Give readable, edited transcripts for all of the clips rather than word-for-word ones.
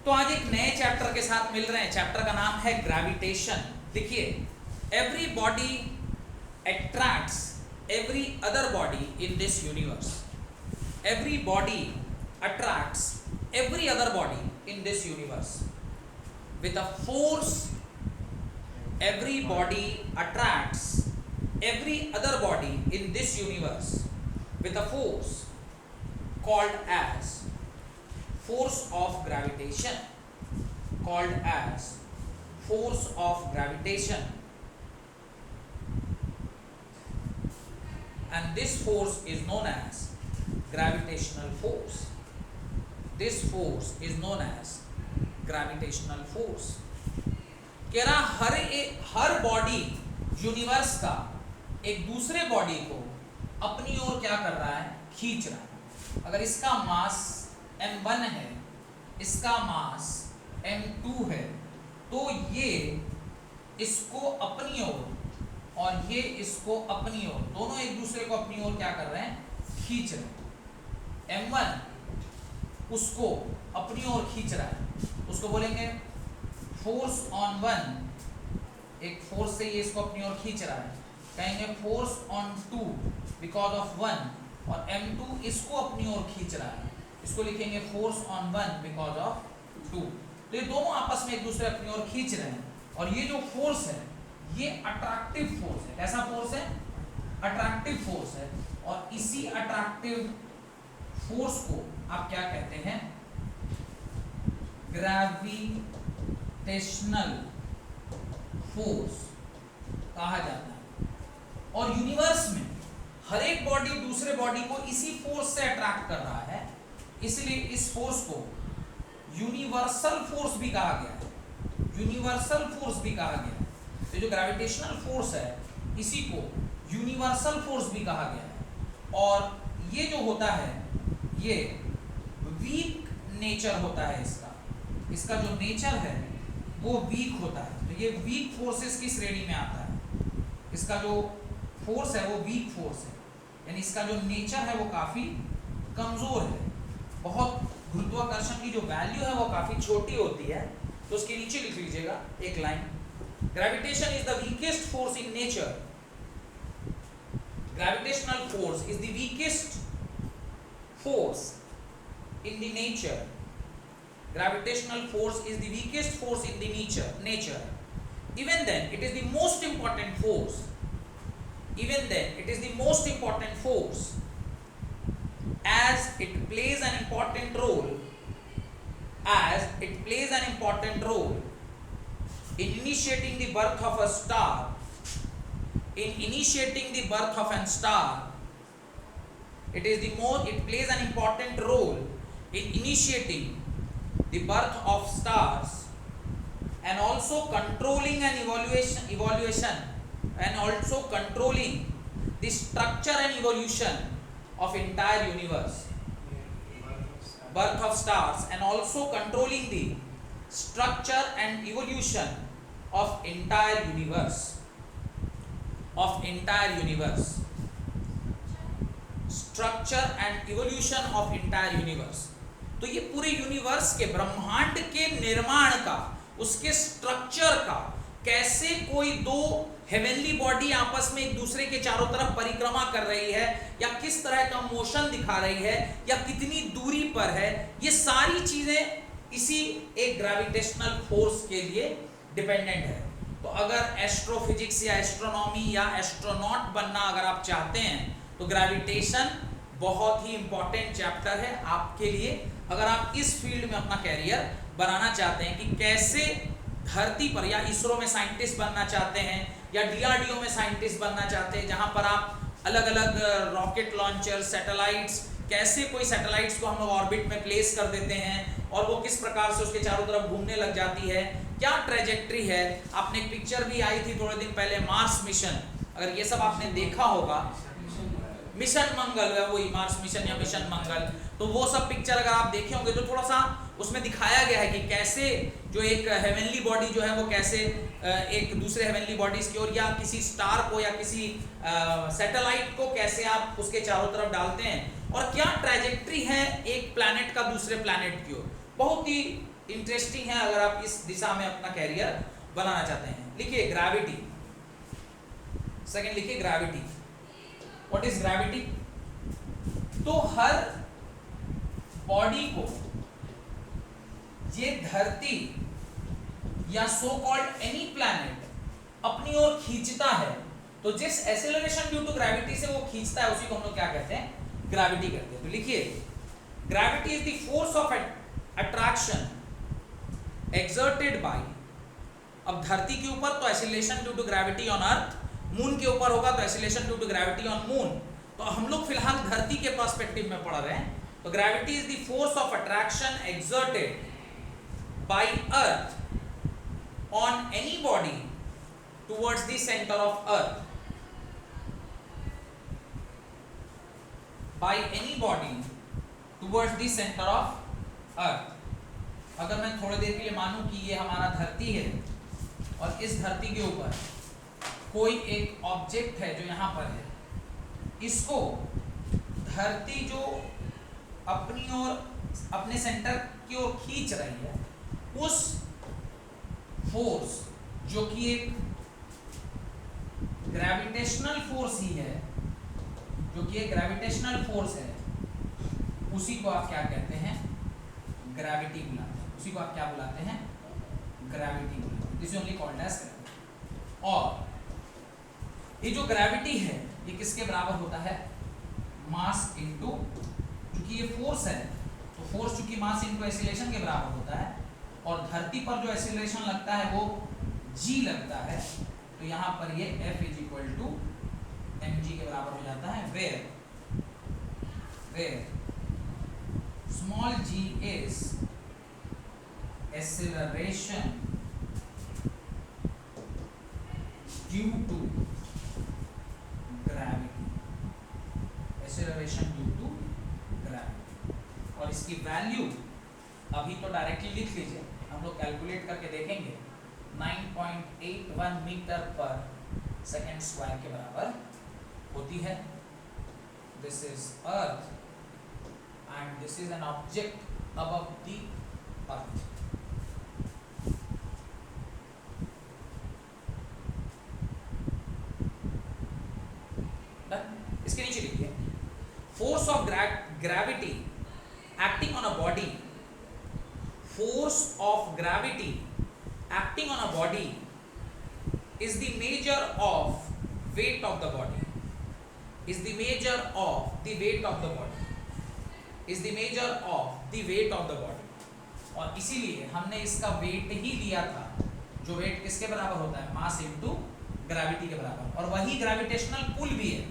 तो आज एक नए चैप्टर के साथ मिल रहे हैं। चैप्टर का नाम है ग्रेविटेशन। देखिए, every body attracts every other body in this universe. Every body attracts every other body in this universe with a force. Every body attracts every other body in this universe with a force called as force of gravitation. Called as force of gravitation. And this force is known as gravitational force. This force is known as gravitational force. कह रहा हर body universe का एक दूसरे body को अपनी ओर क्या कर रहा है, खींच रहा है। अगर इसका मास m1 है, इसका मास m2 है, तो ये इसको अपनी ओर और ये इसको अपनी ओर, दोनों एक दूसरे को अपनी ओर क्या कर रहे हैं, खींच रहे हैं। m1 उसको अपनी ओर खींच रहा है, उसको बोलेंगे फोर्स ऑन वन। एक फोर्स से ये इसको अपनी ओर खींच रहा है, कहेंगे force on two because of one. और m2 इसको अपनी ओर खींच रहा है, इसको लिखेंगे force on one because of two. तो ये दोनों आपस में एक दूसरे अपनी ओर खींच रहे हैं। और ये जो फोर्स है ये अट्रैक्टिव फोर्स है। कैसा फोर्स है? अट्रैक्टिव फोर्स है। और इसी अट्रैक्टिव फोर्स को आप क्या कहते हैं? ग्रेविटेशनल फोर्स कहा जाता है। और यूनिवर्स में हर एक बॉडी दूसरे बॉडी को इसी फोर्स से अट्रैक्ट कर रहा है, इसलिए इस फोर्स को यूनिवर्सल फोर्स भी कहा गया है। यूनिवर्सल फोर्स भी कहा गया है। तो जो ग्रेविटेशनल फोर्स है इसी को यूनिवर्सल फोर्स भी कहा गया है। और ये जो होता है ये वीक नेचर होता है इसका जो नेचर है वो वीक होता है। तो ये वीक फोर्सेस की श्रेणी में आता है। इसका जो फोर्स है वो वीक फोर्स है, यानी इसका जो नेचर है वो काफी कमजोर है। बहुत गुरुत्वाकर्षण की जो वैल्यू है वो काफी छोटी होती है। तो उसके नीचे लिख लीजिएगा एक line, gravitation is the weakest force in nature. Gravitational force is the weakest force in the nature. Gravitational force is the weakest force in the nature. Even then, it is the most important force. Even then, it is the most important force, as it plays an important role. As it plays an important role in initiating the birth of a star. In initiating the birth of a star, it plays an important role in initiating the birth of stars, and also controlling an evaluation and also controlling the structure and evolution of entire universe. Birth of stars, and also controlling the structure and evolution of entire universe. Structure and evolution of entire universe. तो ये पूरे universe के, ब्रह्मांड के निर्माण का, उसके structure का, कैसे कोई दो हेवनली बॉडी आपस में एक दूसरे के चारों तरफ परिक्रमा कर रही है, या किस तरह का मोशन दिखा रही है, या कितनी दूरी पर है, ये सारी चीजें इसी एक ग्रेविटेशनल फोर्स के लिए डिपेंडेंट है। तो अगर एस्ट्रोफिजिक्स या एस्ट्रोनॉमी या एस्ट्रोनॉट बनना अगर आप चाहते हैं तो ग्रेविटेशन बहुत ही इंपॉर्टेंट चैप्टर है आपके लिए। अगर आप इस फील्ड में अपना कैरियर बनाना चाहते हैं कि कैसे धरती पर, या इसरो में साइंटिस्ट बनना चाहते हैं, या डीआरडीओ में साइंटिस्ट बनना चाहते हैं, जहां पर आप अलग अलग रॉकेट लॉन्चर, सैटेलाइट्स, कैसे कोई सैटेलाइट्स को हम लोग ऑर्बिट में प्लेस कर देते हैं और वो किस प्रकार से उसके चारों तरफ घूमने लग जाती है, क्या ट्रेजेक्ट्री है। आपने एक पिक्चर भी आई थी थोड़े दिन पहले, मार्स मिशन, अगर ये सब आपने देखा होगा, मिशन मंगल है वही, मार्स मिशन या मिशन मंगल, तो वो सब पिक्चर अगर आप देखे होंगे तो थोड़ा सा उसमें दिखाया गया है कि कैसे जो एक हेवनली बॉडी जो है वो कैसे एक दूसरे हेवनली बॉडीज की ओर, या किसी स्टार को या किसी सैटेलाइट को कैसे आप उसके चारों तरफ डालते हैं, और क्या ट्रैजेक्टरी है एक प्लैनेट का दूसरे प्लैनेट की ओर। बहुत ही इंटरेस्टिंग है अगर आप इस दिशा में अपना कैरियर बनाना चाहते हैं। लिखिए ग्रेविटी, सेकंड लिखिए ग्रेविटी। What is gravity? तो हर बॉडी को ये धरती या सो कॉल्ड एनी प्लैनेट अपनी ओर खींचता है, तो जिस एक्सेलरेशन ड्यू टू ग्रेविटी से वो खींचता है उसी को हम लोग क्या कहते हैं? ग्रेविटी कहते हैं। तो लिखिए gravity is the force of attraction exerted by, अब धरती के ऊपर तो acceleration due to gravity on earth, moon के ऊपर होगा तो acceleration due to gravity on moon. तो हम लोग फिलहाल धरती के पर्सपेक्टिव में पढ़ रहे हैं। तो gravity is the force of attraction exerted bye earth on any body towards the centre of earth, by any body towards the centre of earth. अगर मैं थोड़ी देर के लिए मानूं कि ये हमारा धरती है और इस धरती के ऊपर कोई एक ऑब्जेक्ट है जो यहाँ पर है, इसको धरती जो अपनी ओर अपने सेंटर की ओर खींच रही है, उस फोर्स जो कि एक ग्रेविटेशनल फोर्स ही है, जो कि एक ग्रेविटेशनल फोर्स है, उसी को आप क्या कहते हैं? ग्रेविटी बुलाते हैं। उसी को आप क्या बुलाते हैं? ग्रेविटी बुलाते हैं। This is only called as gravity. और ये जो ग्रेविटी है ये किसके बराबर होता है? मास इनटू, क्योंकि ये फोर्स है तो फोर्स चूंकि मास इनटू एक्सीलरेशन के बराबर होता है, और धरती पर जो एक्सीलरेशन लगता है वो g लगता है, तो यहाँ पर ये F is equal to mg के बराबर हो जाता है। Where small g is acceleration due to gravity, acceleration due to gravity. और इसकी वैल्यू अभी तो डायरेक्टली लिख लीजिए, हम लोग कैलकुलेट करके देखेंगे, 9.81 मीटर पर सेकेंड स्क्वायर के बराबर होती है। This is earth and this is an object above the earth. इसके नीचे लिखिए force of gravity acting on a body, force of gravity acting on a body is the measure of weight of the body, is the measure of the weight of the body, is the measure of the weight of the body। और इसीलिए हमने इसका wait ही लिया था, जो wait किसके बराबर होता है? मास इनटू ग्रेविटी के बराबर। और वही ग्रेविटेशनल पुल भी है,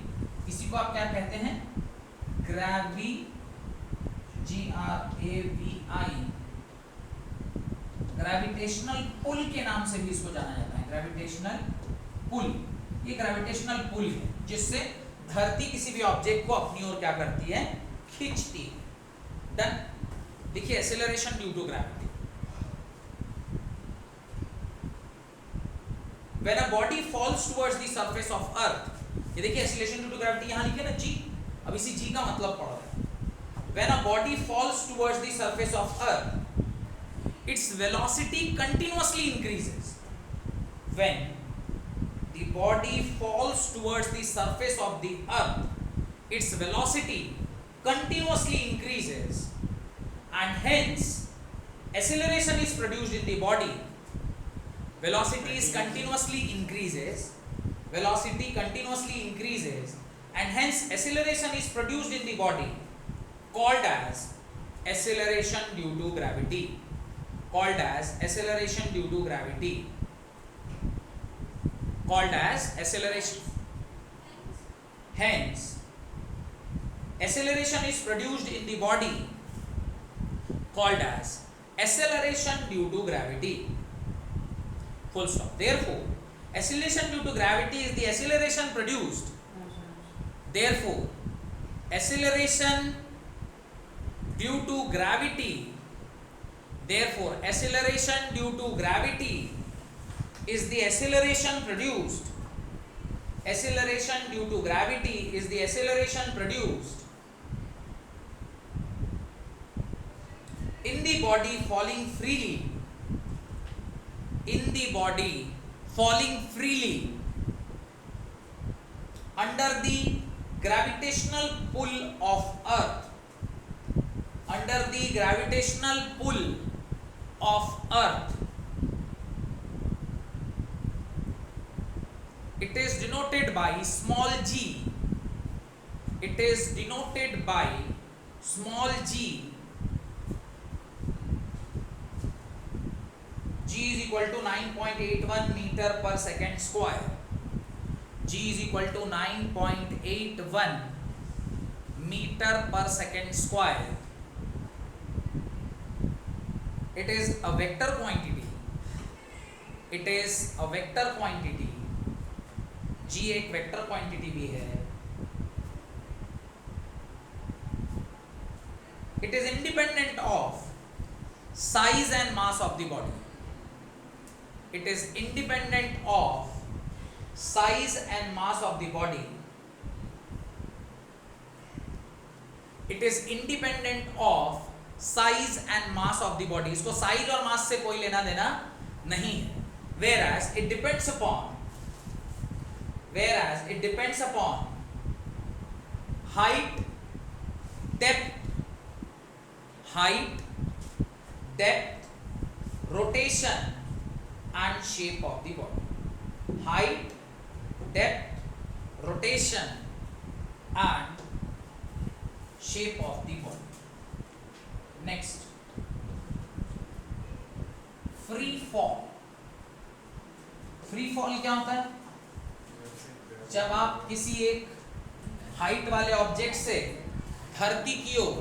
इसी को आप क्या कहते हैं? ग्रेविटेशनल पुल के नाम से भी इसको जाना जाता है। ग्रेविटेशनल पुल, ये ग्रेविटेशनल पुल है जिससे धरती किसी भी ऑब्जेक्ट को अपनी ओर क्या करती है? खींचती है। डन। देखिए acceleration due to gravity. When a body falls towards the surface of earth, ये देखिए एक्सेलरेशन ड्यू टू ग्रेविटी यहाँ लिखे ना g, अब इसी g का मतलब पढ़ रहे हैं। When a body falls towards the surface of earth, its velocity continuously increases. When the body falls towards the surface of the earth, its velocity continuously increases, and hence acceleration is produced in the body. Velocity is continuously increases, velocity continuously increases, and hence acceleration is produced in the body, called as acceleration due to gravity, called as acceleration due to gravity, called as acceleration. Hence acceleration is produced in the body, called as acceleration due to gravity. Full stop. Therefore acceleration due to gravity is the acceleration produced. Therefore acceleration due to gravity, therefore acceleration due to gravity is the acceleration produced. Acceleration due to gravity is the acceleration produced in the body falling freely, in the body falling freely under the gravitational pull of earth, under the gravitational pull of earth, it is denoted by small g, it is denoted by small g, g is equal to 9.81 meter per second square, g is equal to 9.81 meter per second square. It is a vector quantity, it is a vector quantity, g एक vector quantity भी है. It is independent of size and mass of the body. It is independent of size and mass of the body. It is independent of size and mass of the body. इसको size और मास से कोई लेना देना नहीं है. Whereas it depends upon height, depth, rotation and shape of the body. Height, depth, rotation and shape of the body. Next, free fall. Free fall क्या होता है? जब आप किसी एक हाइट वाले ऑब्जेक्ट से धरती की ओर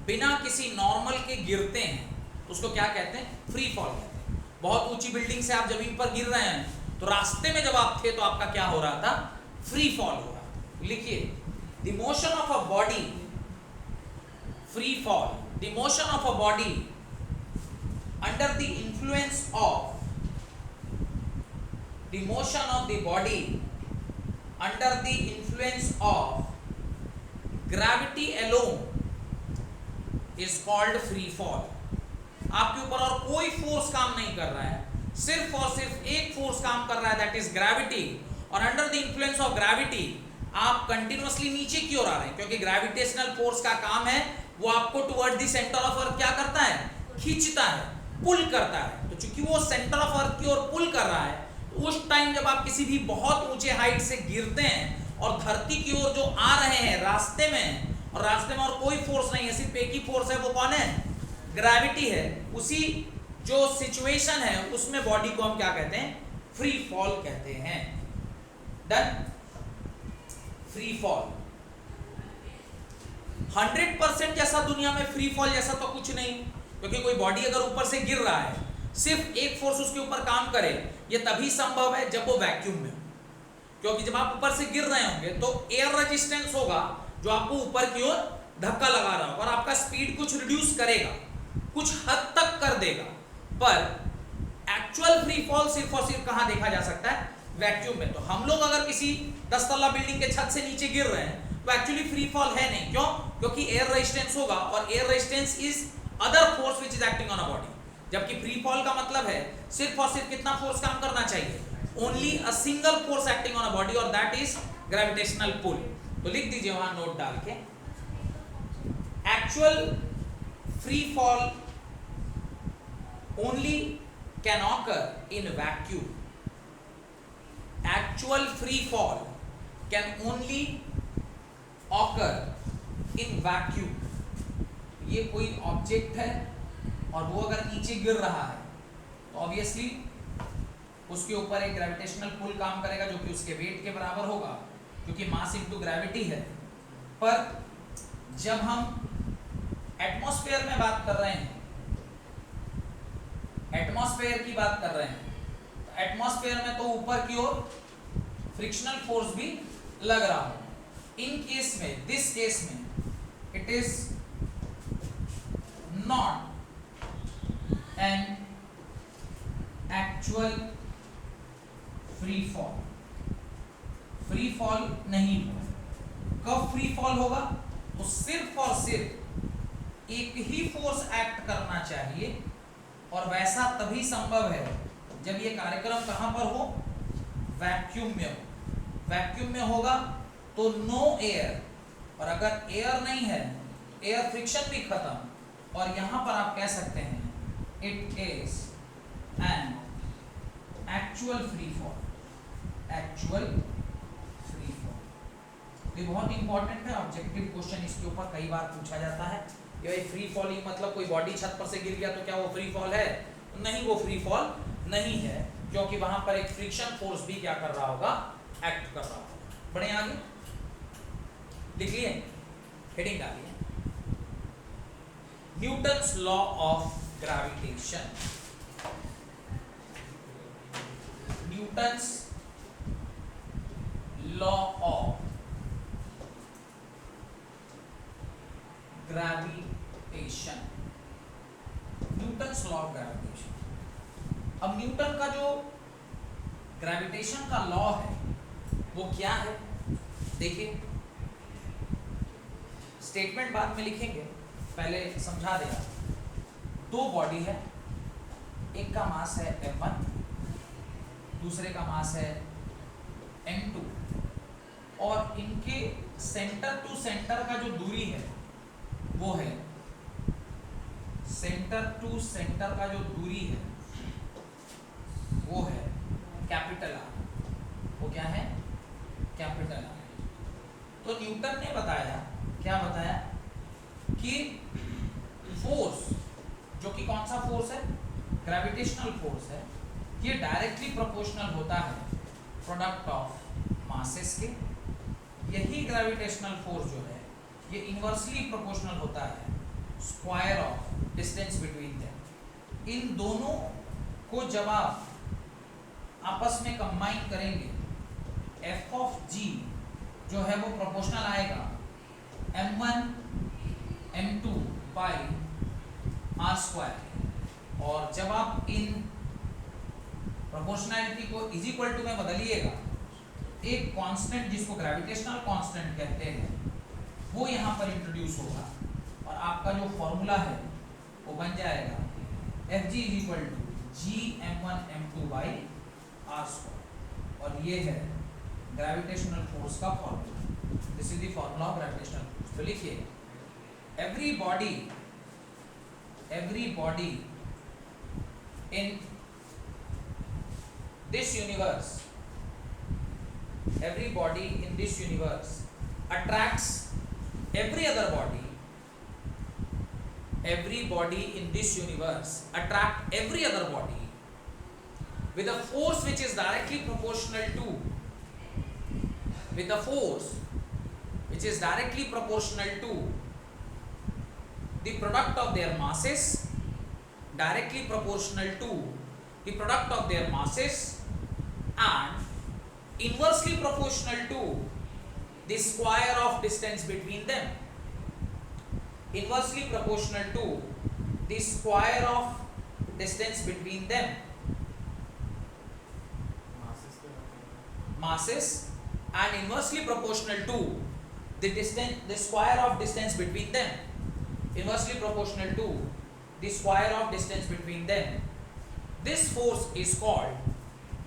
बिना किसी नॉर्मल के गिरते हैं तो उसको क्या कहते हैं? फ्री फॉल कहते हैं. बहुत ऊंची बिल्डिंग से आप जमीन पर गिर रहे हैं तो रास्ते में जब आप थे तो आपका क्या हो रहा था? फ्री फॉल हो रहा था. लिखिए, the motion of a body, free fall, the motion of a body under the influence of, the motion of the body under the influence of gravity alone is called free fall. आपके ऊपर और कोई force काम नहीं कर रहा है, सिर्फ और सिर्फ एक फोर्स काम कर रहा है, दैट इज ग्रेविटी. और under the influence of gravity आप कंटिन्यूअसली नीचे की ओर आ रहे हैं, क्योंकि ग्रेविटेशनल फोर्स का काम है वो आपको toward the centre of earth क्या करता है? खींचता है, पुल करता है. तो चूंकि वो सेंटर ऑफ अर्थ की ओर पुल कर रहा है, उस टाइम जब आप किसी भी बहुत ऊंचे हाइट से गिरते हैं और धरती की ओर जो आ रहे हैं रास्ते में, और रास्ते में और कोई फोर्स नहीं है, सिर्फ एक ही फोर्स है, वो कौन है? ग्रेविटी है. उसी जो सिचुएशन है उसमें बॉडी को हम क्या कहते हैं? फ्री फॉल कहते हैं. डन. फ्री फॉल 100% जैसा दुनिया में फ्री फॉल जैसा तो कुछ नहीं, क्योंकि कोई बॉडी अगर ऊपर से गिर रहा है, सिर्फ एक फोर्स उसके ऊपर काम करे, ये तभी संभव है जब वो वैक्यूम में हो. क्योंकि जब आप ऊपर से गिर रहे होंगे तो एयर रेजिस्टेंस होगा जो आपको ऊपर की ओर धक्का लगा रहा होगा और आपका स्पीड कुछ रिड्यूस करेगा, कुछ हद तक कर देगा. पर एक्चुअल फ्री फॉल सिर्फ और सिर्फ कहां देखा जा सकता है? वैक्यूम में. तो हम लोग अगर किसी 10 तल्ला बिल्डिंग के छत से नीचे गिर रहे हैं तो एक्चुअली फ्री फॉल है नहीं. क्यों? क्योंकि एयर रेजिस्टेंस होगा, और air resistance is other force which is acting on a body. जबकि फ्री फॉल का मतलब है सिर्फ और सिर्फ कितना फोर्स काम करना चाहिए? Only a single force acting on a body, और दैट इज ग्रेविटेशनल पुल. तो लिख दीजिए वहां नोट डाल के, actual free fall only can occur in vacuum. Actual free fall can only occur in vacuum. ये कोई ऑब्जेक्ट है और वो अगर नीचे गिर रहा है तो ऑब्वियसली उसके ऊपर एक ग्रेविटेशनल पुल काम करेगा जो कि उसके वेट के बराबर होगा, क्योंकि मास इनटू ग्रेविटी है. पर जब हम एटमॉस्फेयर में बात कर रहे हैं, एटमॉस्फेयर की बात कर रहे हैं, तो एटमॉस्फेयर में तो ऊपर की ओर फ्रिक्शनल फोर्स भी लग रहा हो. इन केस में, दिस केस में, it is not an actual free fall. Free fall नहीं होगा. कब फ्री फॉल होगा? तो सिर्फ और सिर्फ एक ही फोर्स एक्ट करना चाहिए, और वैसा तभी संभव है जब ये कार्यक्रम कहां पर हो, वैक्यूम में हो। वैक्यूम में होगा तो नो एयर, और अगर एयर नहीं है, एयर फ्रिक्शन भी खत्म, और यहां पर आप कह सकते हैं it is an actual free fall. Actual free fall ये बहुत इंपॉर्टेंट है, ऑब्जेक्टिव क्वेश्चन इसके ऊपर कई बार पूछा जाता है। ये फ्री फॉल मतलब कोई बॉडी छत पर से गिर गया तो क्या वो फ्री फॉल है? नहीं, वो फ्री फॉल नहीं है, क्योंकि वहां पर एक फ्रिक्शन फोर्स भी क्या कर रहा होगा, एक्ट कर रहा होगा। बढ़े आगे, लिख लिए, हेडिंग डालिए, Newton's law of gravitation. Newton's law of gravitation. Newton's law of gravitation. अब न्यूटन का जो ग्रेविटेशन का लॉ है वो क्या है, देखिए, स्टेटमेंट बाद में लिखेंगे, पहले समझा देगा। दो बॉडी है, एक का मास है m1, दूसरे का मास है m2, और इनके सेंटर टू सेंटर का जो दूरी है वो है, सेंटर टू सेंटर का जो दूरी है वो है कैपिटल आर। वो क्या है? Capital R. तो न्यूटन ने बताया, क्या बताया, कि फोर्स, जो कि कौन सा फोर्स है, ग्रेविटेशनल फोर्स है, ये डायरेक्टली प्रोपोर्शनल होता है प्रोडक्ट ऑफ मासेस के। यही ग्रेविटेशनल फोर्स जो है ये इनवर्सली प्रोपोर्शनल होता है square of distance between them. इन दोनों को जब आप आपस में कंबाइन करेंगे, एफ ऑफ जी जो है वो प्रोपोर्शनल आएगा m1 m2 by R square, और जब आप इन प्रोपोर्शनैलिटी को इज इक्वल टू में बदलिएगा, एक कांस्टेंट जिसको ग्रेविटेशनल कांस्टेंट कहते हैं वो यहाँ पर इंट्रोड्यूस होगा, और आपका जो फॉर्मूला है वो बन जाएगा F G is equal to G m1 m2 by R square, और ये है ग्रेविटेशनल फोर्स का formula. This is the formula of gravitational force. तो लिखिए, every body in this universe, every body in this universe attracts every other body. Every body in this universe attract every other body with a force which is directly proportional to, with a force which is directly proportional to the product of their masses, directly proportional to the product of their masses, and inversely proportional to the square of distance between them. Inversely proportional to the square of distance between them. Masses, and inversely proportional to the distance, the square of distance between them. Inversely proportional to the square of distance between them. This force is called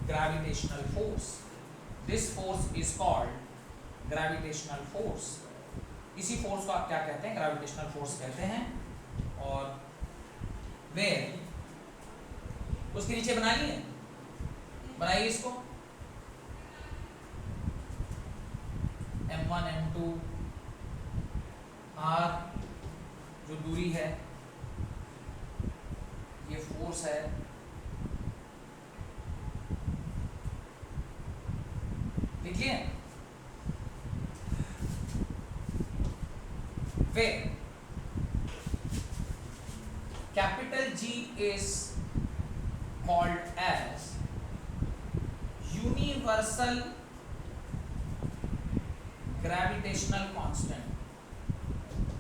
gravitational force. This force is called gravitational force. इसी force को आप क्या कहते हैं? Gravitational force कहते हैं। और where, उसके नीचे बना लिए, बनाइए इसको, m1 m2 r जो दूरी है, ये फोर्स है, लिखिए, where capital G is called as universal gravitational constant.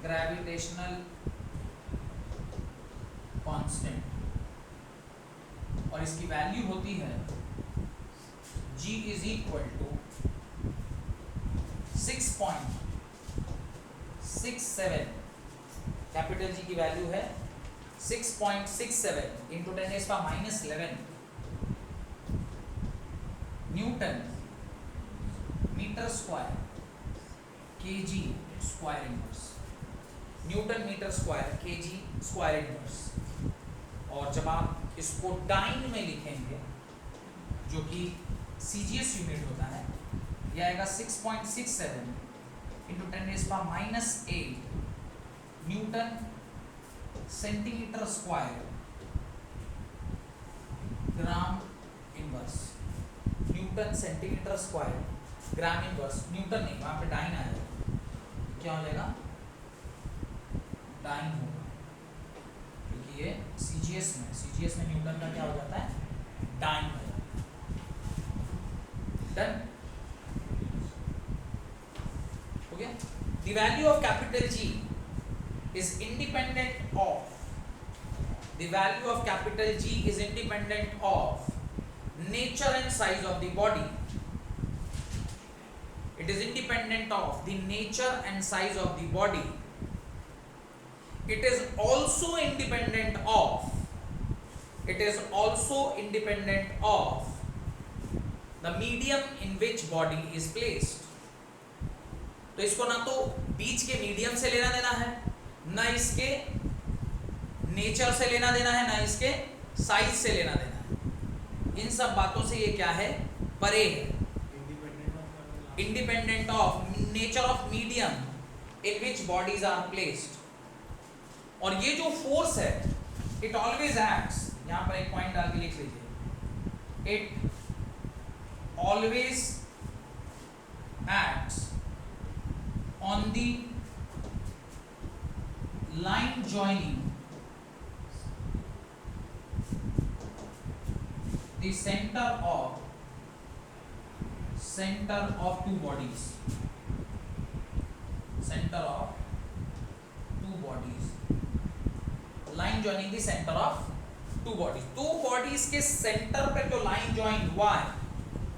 Gravitational constant, और इसकी वैल्यू होती है G is equal to 6.67 capital G की वैल्यू है 6.67 into 10⁻⁻11 newton metre square KG square inverse, newton metre square KG square inverse. और जब आप इसको डाइन में लिखेंगे जो कि सीजीएस यूनिट होता है, यह आएगा 6.67 इंटू 10⁻⁸ न्यूटन सेंटीमीटर स्क्वायर ग्राम इनवर्स, न्यूटन सेंटीमीटर स्क्वायर ग्राम इनवर्स। न्यूटन नहीं, वहां पे डाइन आएगा, क्या हो जाएगा डाइन होगा, क्योंकि ये सीजीएस में न्यूटन का क्या हो जाता है डाइन हो जाता है। डन हो गया। The value of capital G is independent of nature and size of the body. It is independent of the nature and size of the body. It is also independent of the medium in which body is placed. तो इसको ना तो बीच के medium से लेना देना है, ना इसके नेचर से लेना देना है, ना इसके साइज से लेना देना है। इन सब बातों से ये क्या है परे है। Independent of nature of medium in which bodies are placed. और ये जो फोर्स है इट ऑलवेज एक्ट्स, यहां पर एक पॉइंट डाल के लिख लीजिए, it always acts on the line joining the center of two bodies, line joining the center of two bodies। दो बॉडीज के सेंटर पे जो लाइन ज्वाइन हुआ है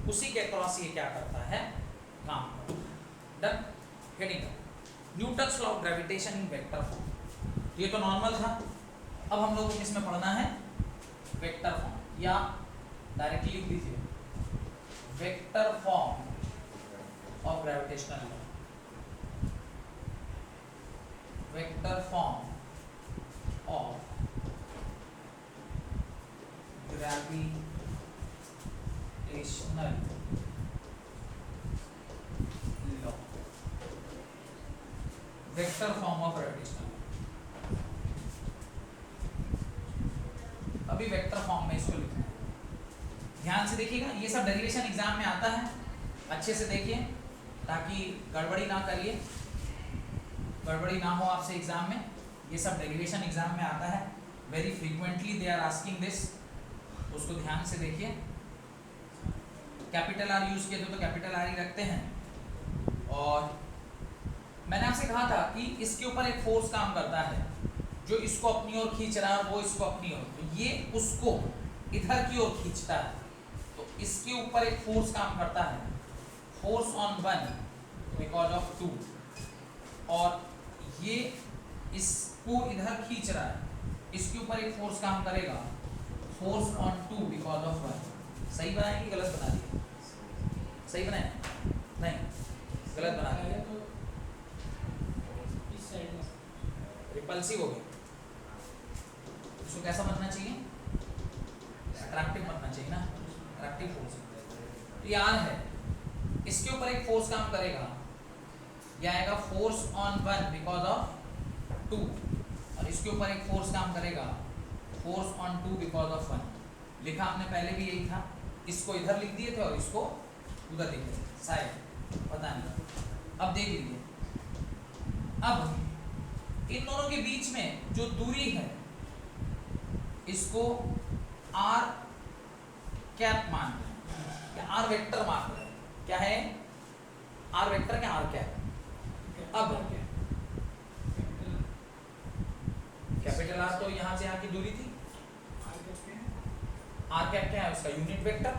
उसी के क्रॉस ये क्या करता है काम करता है। Done. Heading Newton's law of gravitation in vector form. ये तो नॉर्मल था, अब हम लोग इसमें पढ़ना है वेक्टर फॉर्म, या डायरेक्टली लिख दीजिए vector form of gravitational law, vector form of gravitational law, vector form of gravitational. अभी वेक्टर फॉर्म में इसको लिखना है, ध्यान से देखिएगा, ये सब डेरिवेशन एग्जाम में आता है, अच्छे से देखिए ताकि गड़बड़ी ना करिए, गड़बड़ी ना हो आपसे एग्जाम में। ये सब डेरिवेशन एग्जाम में आता है, very frequently they are asking this, उसको ध्यान से देखिए। कैपिटल आर यूज किए तो कैपिटल आर ही रखते हैं। और मैंने आपसे कहा था कि इसके ऊपर एक फोर्स काम करता है जो इसको अपनी ओर खींच रहा है और वो इसको अपनी ओर, तो ये उसको इधर की ओर खींचता है, तो इसके ऊपर एक फोर्स काम करता है, force on one because of two, और ये इसको इधर खींच रहा है, इसके ऊपर एक फोर्स काम करेगा, force on two because of one. सही बनाया कि गलत बना दिया? सही बनाया? नहीं, गलत बना दिया, रिपल्सिव हो गया। इसको कैसा बनना चाहिए? अट्रैक्टिव बनना चाहिए ना, अट्रैक्टिव फोर्स। तो ये आर है, इसके ऊपर एक फोर्स काम करेगा, यह आएगा force on one because of two, और इसके ऊपर एक फोर्स काम करेगा, force on two because of one. लिखा आपने पहले भी यही था, इसको इधर लिख दिए थे और इसको उधर लिख दिए थे, शायद पता नहीं। अब देख लीजिए, अब इन दोनों के बीच में जो दूरी है इसको आर कैप मान रहे हैं, या आर वेक्टर मान रहे हैं। क्या है? आर वेक्टर क्या आर कैप। अब कैपिटल आर तो यहां से यहां की दूरी थी, आर कैप क्या है उसका यूनिट वेक्टर।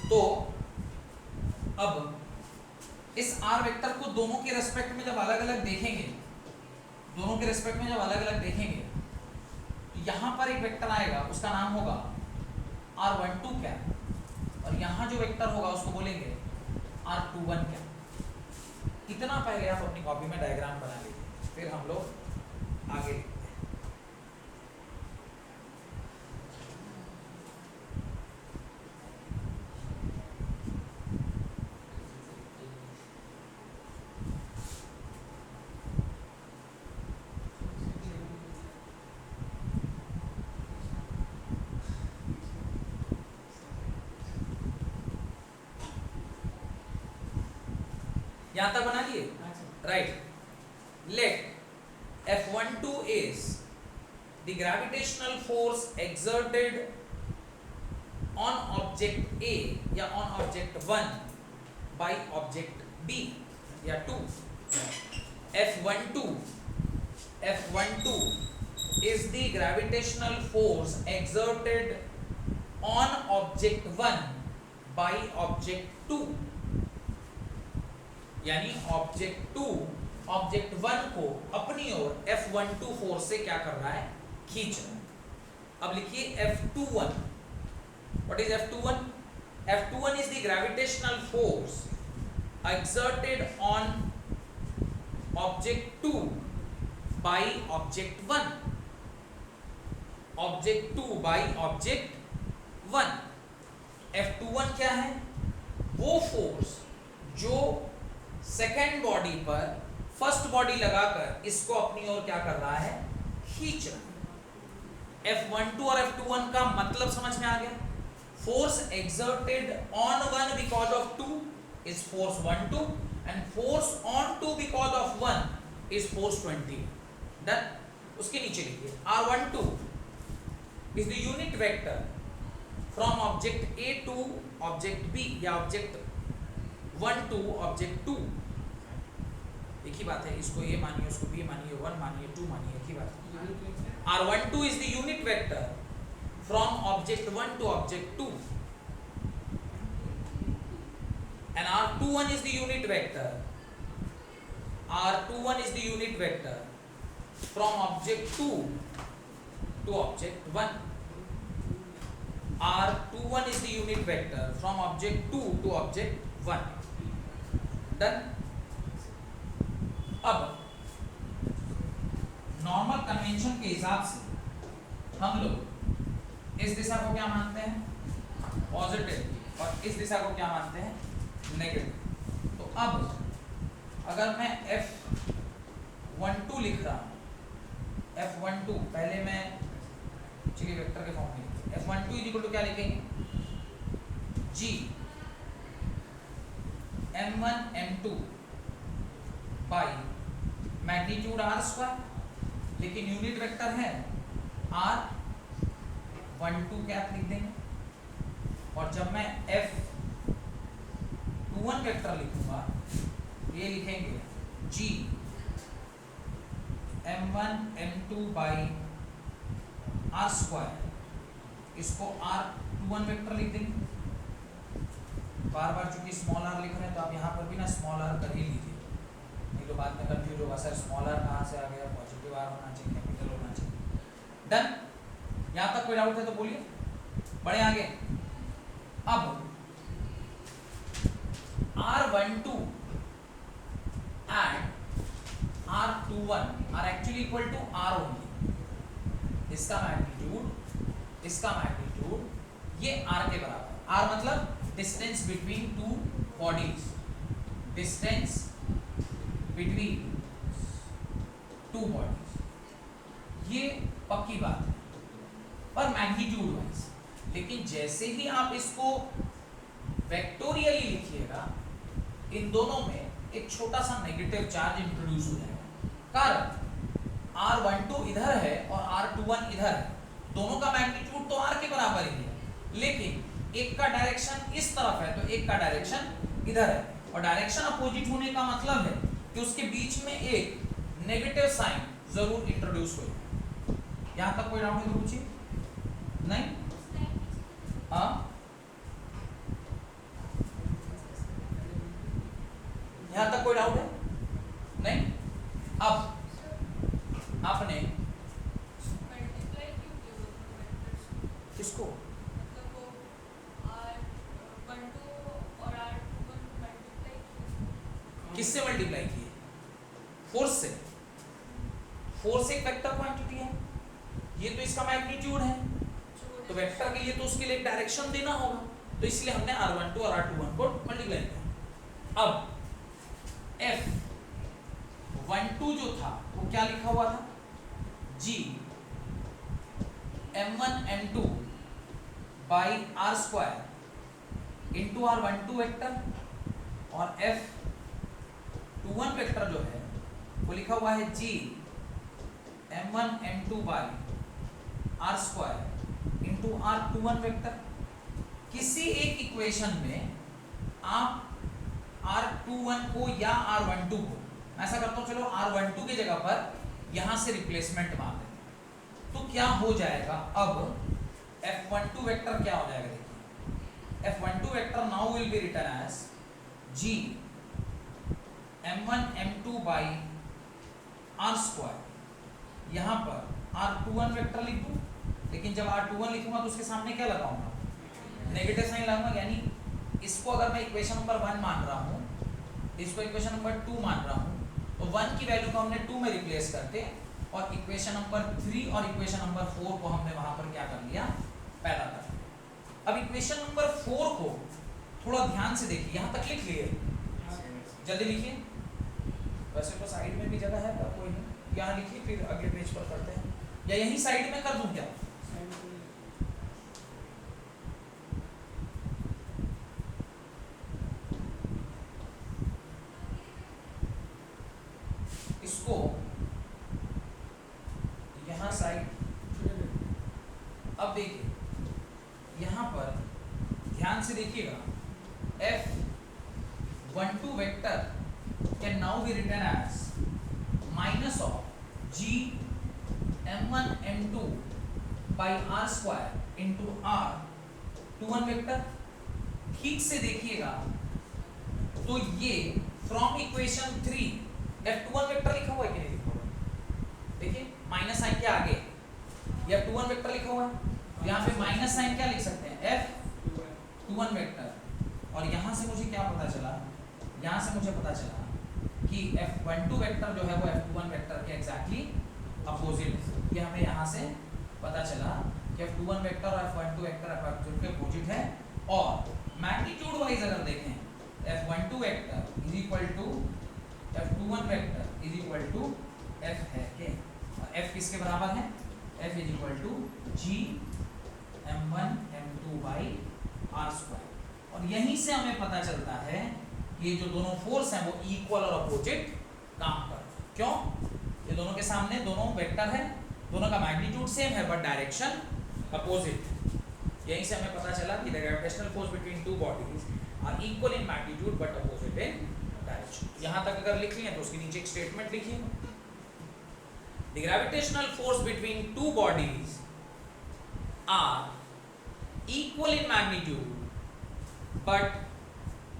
तो अब इस आर वेक्टर को दोनों के रेस्पेक्ट में जब अलग अलग देखेंगे, दोनों के रिस्पेक्ट में जब अलग अलग देखेंगे तो यहाँ पर एक वेक्टर आएगा, उसका नाम होगा r12 क्या, और यहाँ जो वेक्टर होगा उसको बोलेंगे r21 क्या। इतना पहले आप अपनी कॉपी में डायग्राम बना लीजिए, फिर हम लोग आगे लिखते हैं। यहां तक बना लिए, right. Let F12 is the gravitational force exerted on object A या on object 1 by object B या 2। F12 is the gravitational force exerted on object 1 by object 2, यानी ऑब्जेक्ट 2 ऑब्जेक्ट 1 को अपनी ओर F12 फोर्स से क्या कर रहा है, खींच रहा है। अब लिखिए F21। What is F21? F21 is the gravitational force exerted on object 2 by object 1। object 2 by object 1। F21 क्या है? वो फोर्स जो सेकेंड बॉडी पर फर्स्ट बॉडी लगाकर इसको अपनी ओर क्या कर रहा है, खींच रहा है। F12 और F21 का मतलब समझ में आ गया। Force exerted on 1 because of 2 is force 12 and force on 2 because of 1 is force 20। Done. उसके नीचे लिखिए R12 is the unit vector from object A to object B या ऑब्जेक्ट 1 टू ऑब्जेक्ट 2। एक ही बात है, इसको A मानिए, उसको B मानिए, 1 मानिए, 2 मानिए, एक ही बात है। R12 is the unit vector from object 1 to object 2 and R21 is the unit vector from object 2 to object 1। R21 is the unit vector from object 2 to object 1। Done. अब normal convention के हिसाब से हम लोग इस दिशा को क्या मानते हैं, पॉजिटिव, और इस दिशा को क्या मानते हैं, नेगेटिव। तो अब अगर मैं F12 लिख रहा हूं, F12 पहले मैं चलिए वेक्टर के फॉर्म में F12 इज इक्वल टू क्या लिखेंगे, G M1 M2 by magnitude R square, लेकिन यूनिट वेक्टर है R12 कैप लिख देंगे। और जब मैं F21 वेक्टर लिखूंगा ये लिखेंगे G M1 M2 by R square, इसको R21 वेक्टर लिख देंगे। बार बार चूंकि स्मॉल r लिख रहे हैं तो आप यहाँ पर भी ना स्मॉल r कर ही लीजिए, नहीं तो बाद में कंफ्यूज होगा, सर स्मॉल r कहाँ से आ गया, पॉजिटिव r होना चाहिए, कैपिटल होना चाहिए। डन। यहाँ तक कोई डाउट है तो बोलिए, बढ़े आगे। अब R12 and R21 are actually equal to R only। इसका मैग्नीट्यूड ये R के बराबर। R मतलब distance between two bodies, distance between two bodies, ये पक्की बात है, पर मैग्नीट्यूड वाइज। लेकिन जैसे ही आप इसको वेक्टोरियली लिखिएगा, इन दोनों में एक छोटा सा नेगेटिव चार्ज इंट्रोड्यूस हो जाएगा। कारण R12 इधर है और R21 इधर है, दोनों का मैग्नीट्यूड तो R के बराबर ही है, लेकिन एक का डायरेक्शन इस तरफ है तो एक का डायरेक्शन इधर है, और डायरेक्शन अपोजिट होने का मतलब है कि उसके बीच में एक नेगेटिव साइन जरूर इंट्रोड्यूस हो। यहाँ तक कोई डाउट है तो पूछिए। नहीं? हाँ, यहाँ तक कोई डाउट है? नहीं? अब किसको? मतलब वो R12 और R21 मल्टीप्लाई किससे मल्टीप्लाई किए? फोर्स से। फोर्स एक वेक्टर क्वांटिटी है, ये तो इसका मैग्नीट्यूड है, तो वेक्टर के लिए तो उसके लिए एक डायरेक्शन देना होगा, तो इसलिए हमने R12 और R21 को मल्टीप्लाई किया। अब F12 जो था वो क्या लिखा हुआ था? G M1 M2 by R square into R12 vector, और F21 वेक्टर जो है वो लिखा हुआ है G M1 M2 by R square into R21 vector. किसी एक इक्वेशन में आप R21 को या R12 को, ऐसा करता हूं चलो R12 की जगह पर यहां से रिप्लेसमेंट मार दें, तो क्या हो जाएगा? अब F12 वेक्टर क्या हो जाएगा? देखिए F12 vector now will be written as G M1 M2 by R square, यहां पर R21 वेक्टर लिख दूं, लेकिन जब R21 लिखूंगा तो उसके सामने क्या लगाऊंगा? नेगेटिव साइन लगाऊंगा, यानी इसको अगर मैं इक्वेशन नंबर 1 मान रहा हूं, इसको इक्वेशन नंबर 2 मान रहा हूं, तो 1 की वैल्यू को हमने 2 में रिप्लेस करते, और इक्वेशन नंबर 3 और इक्वेशन नंबर 4 को हमने वहां पर क्या कर लिया? पैदा कर लिया। अब इक्वेशन नंबर 4 को थोड़ा ध्यान से देखिए, यहां तक लिख लिए, जल्दी लिखिए, वैसे तो साइड में भी जगह है पर कोई नहीं, यहाँ लिखिए, फिर अगले पेज पर करते हैं, या यहीं साइड में कर दूं क्या? इसको यहाँ साइड, अब देखिए यहाँ पर ध्यान से देखिएगा, F12 vector can now be written as minus of G M1 M2 by R square into R21 vector. ठीक से देखिएगा तो ये फ्रॉम इक्वेशन 3 F21 वेक्टर लिखा हुआ है कि नहीं लिखा हुआ? देखिए माइनस साइन के आगे ये F21 वेक्टर लिखा हुआ है, यहाँ पे माइनस साइन क्या लिख सकते हैं? F21 वेक्टर, और यहाँ से मुझे क्या पता चला? यहाँ से मुझे पता चला कि F12 वेक्टर जो है वो F21 वेक्टर के एग्जैक्टली अपोजिट है। ये हमें यहाँ से पता चला कि F21 वेक्टर और F12 वेक्टर F12 के अपोजिट है, और मैग्नीट्यूड वाइज अगर देखें F12 vector is equal to F21 vector is equal to F है के, और F किसके बराबर है? F is equal to G M1 M2 by R square. और यहीं से हमें पता चलता है ये जो दोनों फोर्स हैं वो इक्वल और अपोजिट काम कर, क्यों? ये दोनों के सामने दोनों वेक्टर है, दोनों का मैग्नीट्यूड सेम है बट डायरेक्शन अपोजिट। यहीं से हमें पता चला कि the gravitational force between two bodies are equal in magnitude but opposite in direction. यहाँ तक अगर लिख लिए तो उसके नीचे एक स्टेटमेंट लिखिए, the gravitational force between two bodies are equal in magnitude but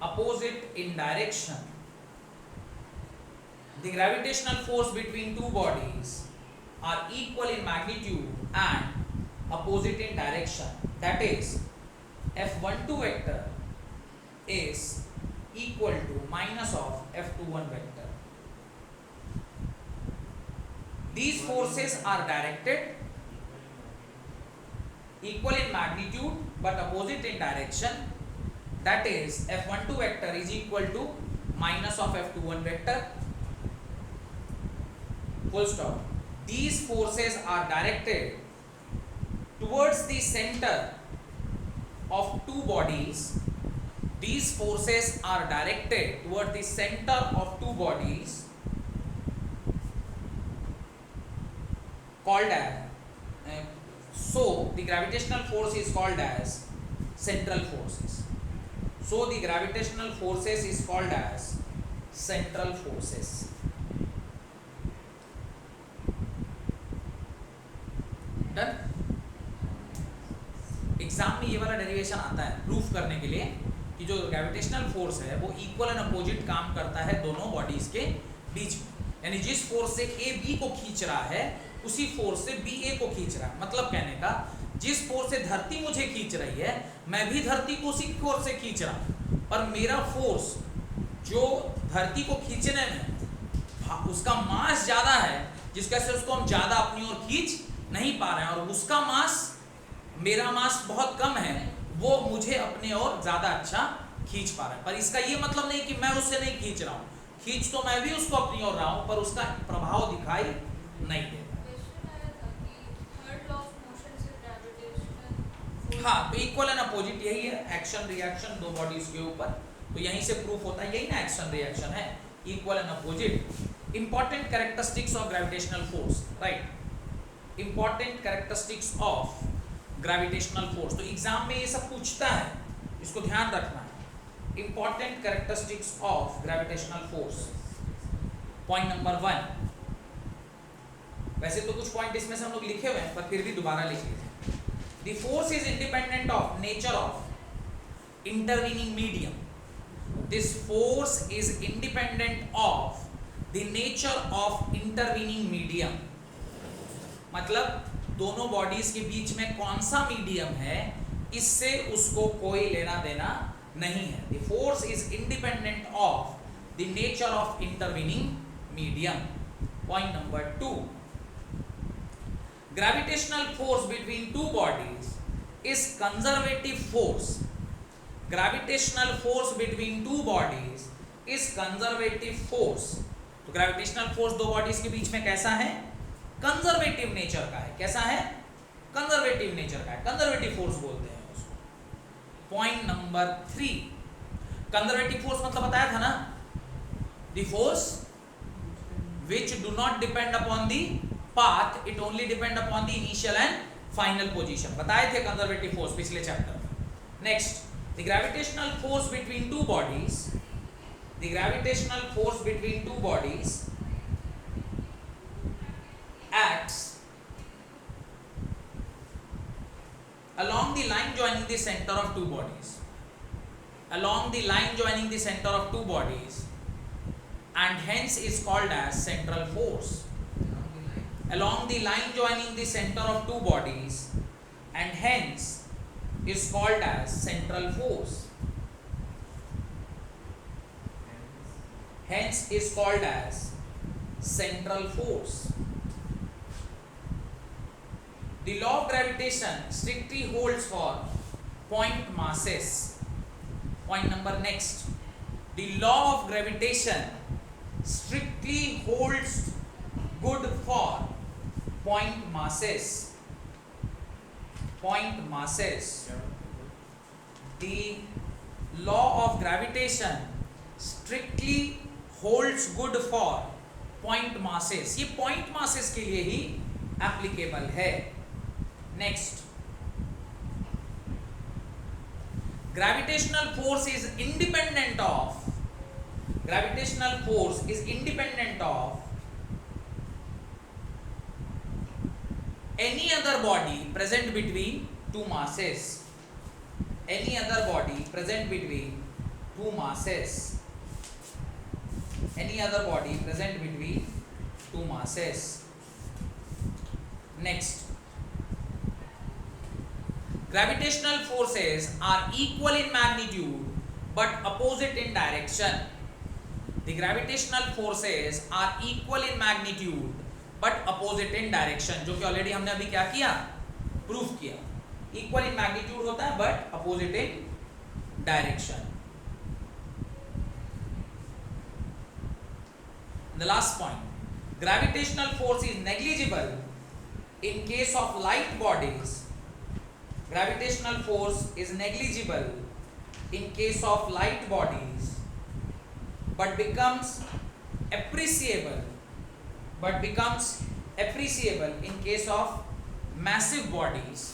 opposite in direction. The gravitational force between two bodies are equal in magnitude and opposite in direction. That is, F12 vector is equal to minus of F21 vector. These forces are directed, equal in magnitude but opposite in direction. That is, F12 vector is equal to minus of F21 vector. Full stop. These forces are directed towards the center of two bodies. These forces are directed towards the center of two bodies called as so the gravitational force is called as central forces. So the gravitational forces is called as central forces. Done? Exam में ये वाला derivation आता है proof करने के लिए कि जो ग्रेविटेशनल फोर्स है वो इक्वल एंड अपोजिट काम करता है दोनों बॉडीज के बीच में, यानी जिस फोर्स से ए बी को खींच रहा है उसी फोर्स से बी ए को खींच रहा है। मतलब कहने का जिस फोर्स से धरती मुझे खींच रही है, मैं भी धरती को उसी फोर्स से खींच रहा हूं, पर मेरा फोर्स जो धरती को खींचने में उसका मास ज्यादा है, जिसकी वजह से उसको हम ज्यादा अपनी ओर खींच नहीं पा रहे हैं, और उसका मास, मेरा मास बहुत कम है, वो मुझे अपने ओर ज्यादा अच्छा खींच पा रहा है। पर इसका ये मतलब नहीं कि मैं उससे नहीं खींच रहा हूँ, खींच तो मैं भी उसको अपनी ओर रहा हूँ, पर उसका प्रभाव दिखाई नहीं देता। क्वेश्चन आया था कि थर्ड लॉ ऑफ मोशन से ग्रेविटेशनल हाँ, तो इक्वल एंड अपोजिट यही है, एक्शन रिएक्शन दो बॉडीज के ऊपर, तो यहीं से प्रूफ होता है, यही ना एक्शन रिएक्शन है, equal and opposite. Important characteristics of gravitational force, right, important characteristics of gravitational force, तो एग्जाम में ये सब पूछता है, इसको ध्यान रखना है। Important characteristics of gravitational force, point number 1, वैसे तो कुछ पॉइंट इसमें से हम लोग लिखे हुए हैं, पर फिर भी दोबारा लिख लीजिए। The force is independent of nature of intervening medium, this force is independent of the nature of intervening medium, मतलब दोनों बॉडीज के बीच में कौन सा मीडियम है, इससे उसको कोई लेना देना नहीं है। The force is independent of the nature of intervening medium. Point number 2, gravitational force between two bodies is conservative force, gravitational force between two bodies is conservative force, तो gravitational force दो बॉडीज के बीच में कैसा है, conservative nature का है, कैसा है, कंजर्वेटिव नेचर का है, कंजर्वेटिव फोर्स बोलते हैं उसको। पॉइंट नंबर 3, कंजर्वेटिव फोर्स मतलब बताया था ना, the force which do not depend upon the path, it only depend upon the initial and final position, बताए थे कंजर्वेटिव फोर्स पिछले चैप्टर में। Next, the gravitational force between two bodies, the gravitational force between two bodies acts along the line joining the center of two bodies, along the line joining the center of two bodies, and hence is called as central force, along the line joining the center of two bodies, and hence is called as central force, hence is called as central force. The law of gravitation strictly holds for point masses. Point number next, the law of gravitation strictly holds good for point masses. Point masses. The law of gravitation strictly holds good for point masses. ये point masses के लिए ही applicable है। Next, gravitational force is independent of, gravitational force is independent of any other body present between two masses, any other body present between two masses, any other body present between two masses. Next, gravitational forces are equal in magnitude but opposite in direction. The gravitational forces are equal in magnitude but opposite in direction, जो कि already हमने अभी क्या किया, proof किया। Equal in magnitude होता है but opposite in direction. The last point, gravitational force is negligible in case of light bodies. Gravitational force is negligible in case of light bodies but becomes appreciable in case of massive bodies,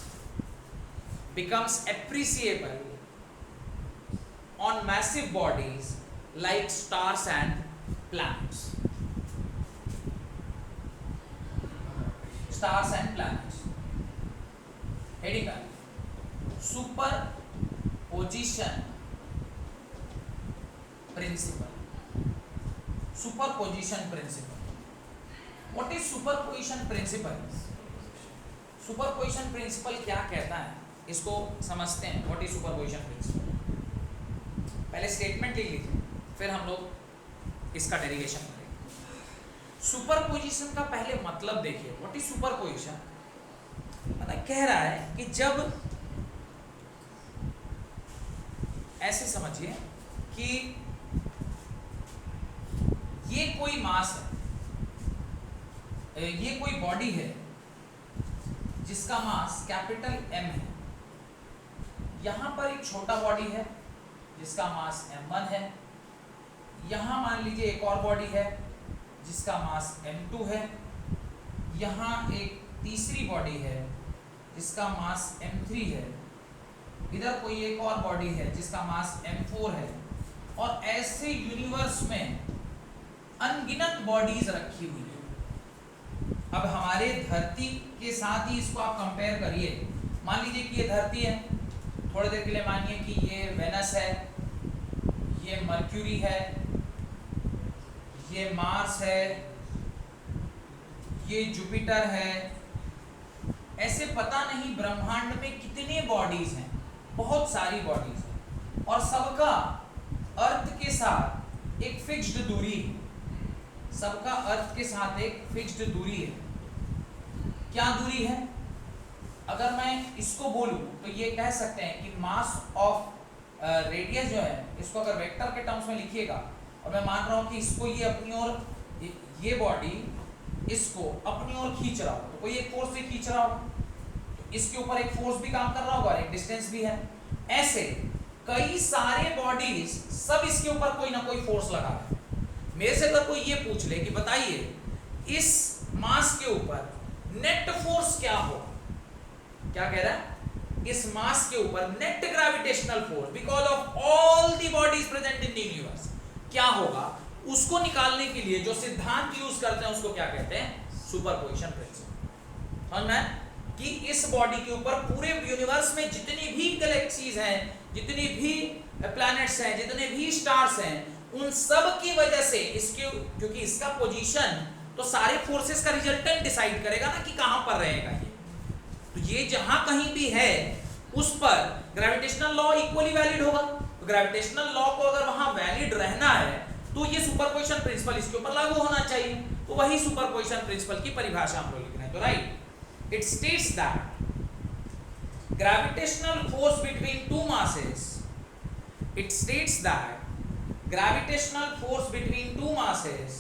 becomes appreciable on massive bodies like stars and planets. Stars and planets. Heading है superposition principle. Superposition principle. What is superposition principle? Superposition principle क्या कहता है, इसको समझते हैं। What is superposition principle? पहले statement लिख लीजिए, फिर हम लोग इसका डेरिवेशन करेंगे। सुपरपोजिशन का पहले मतलब देखिए, व्हाट इज सुपरपोजिशन? मतलब कह रहा है कि जब, ऐसे समझिए कि ये कोई मास है, ये कोई बॉडी है जिसका मास कैपिटल M है, यहां पर एक छोटा बॉडी है जिसका मास M1 है, यहां मान लीजिए एक और बॉडी है जिसका मास M2 है, यहां एक तीसरी बॉडी है जिसका मास M3 है, इधर कोई एक और बॉडी है जिसका मास M4 है, और ऐसे यूनिवर्स में अनगिनत बॉडीज रखी हुई है। अब हमारे धरती के साथ ही इसको आप कंपेयर करिए। मान लीजिए कि ये धरती है, थोड़ी देर के लिए मानिए कि ये वेनस है, ये मर्क्यूरी है, ये मार्स है, ये जुपिटर है। ऐसे पता नहीं ब्रह्मांड में कितने बॉडीज हैं, बहुत सारी बॉडीज हैं, और सबका अर्थ के साथ एक फिक्स्ड दूरी है, सबका अर्थ के साथ एक फिक्स्ड दूरी है। क्या दूरी है? अगर मैं इसको बोलूं तो ये कह सकते हैं कि मास ऑफ रेडियस जो है, इसको अगर वेक्टर के टर्म्स में लिखिएगा, और मैं मान रहा हूं कि इसको ये अपनी ओर, ये बॉडी इसको अपनी ओर खींच रहा हो, तो कोई एक फोर्स से खींच रहा हो, तो इसके ऊपर एक फोर्स भी काम कर रहा होगा और एक डिस्टेंस भी है। ऐसे कई सारे बॉडीज सब इसके ऊपर कोई ना कोई फोर्स लगा रहे हैं। मेरे से अगर कोई ये पूछ ले कि बताइए इस मास के ऊपर नेट फोर्स क्या होगा, क्या कह रहा है? इस मास के ऊपर net gravitational force because of all the bodies present in the universe क्या होगा, उसको निकालने के लिए जो सिद्धांत यूज करते हैं उसको क्या कहते हैं? Superposition principle. समझ में कि इस बॉडी के ऊपर पूरे यूनिवर्स में जितनी भी गैलेक्सीज हैं, जितनी भी प्लैनेट्स हैं, जितने भी स्टार्स हैं, उन सब की वजह से इसके, क्योंकि इसका पोजीशन तो सारे फोर्सेस का रिजल्टेंट डिसाइड करेगा ना कि कहां पर रहेगा ये, तो ये जहां कहीं भी है उस पर ग्रेविटेशनल लॉ इक्वली वैलिड होगा। तो ग्रेविटेशनल लॉ को अगर वहां वैलिड रहना है तो ये सुपरपोजिशन प्रिंसिपल इसके ऊपर लागू होना चाहिए। तो वही सुपरपोजिशन प्रिंसिपल की परिभाषा हम लोग लिख रहे हैं। तो right, it states that gravitational force between two masses, it states that gravitational force between two masses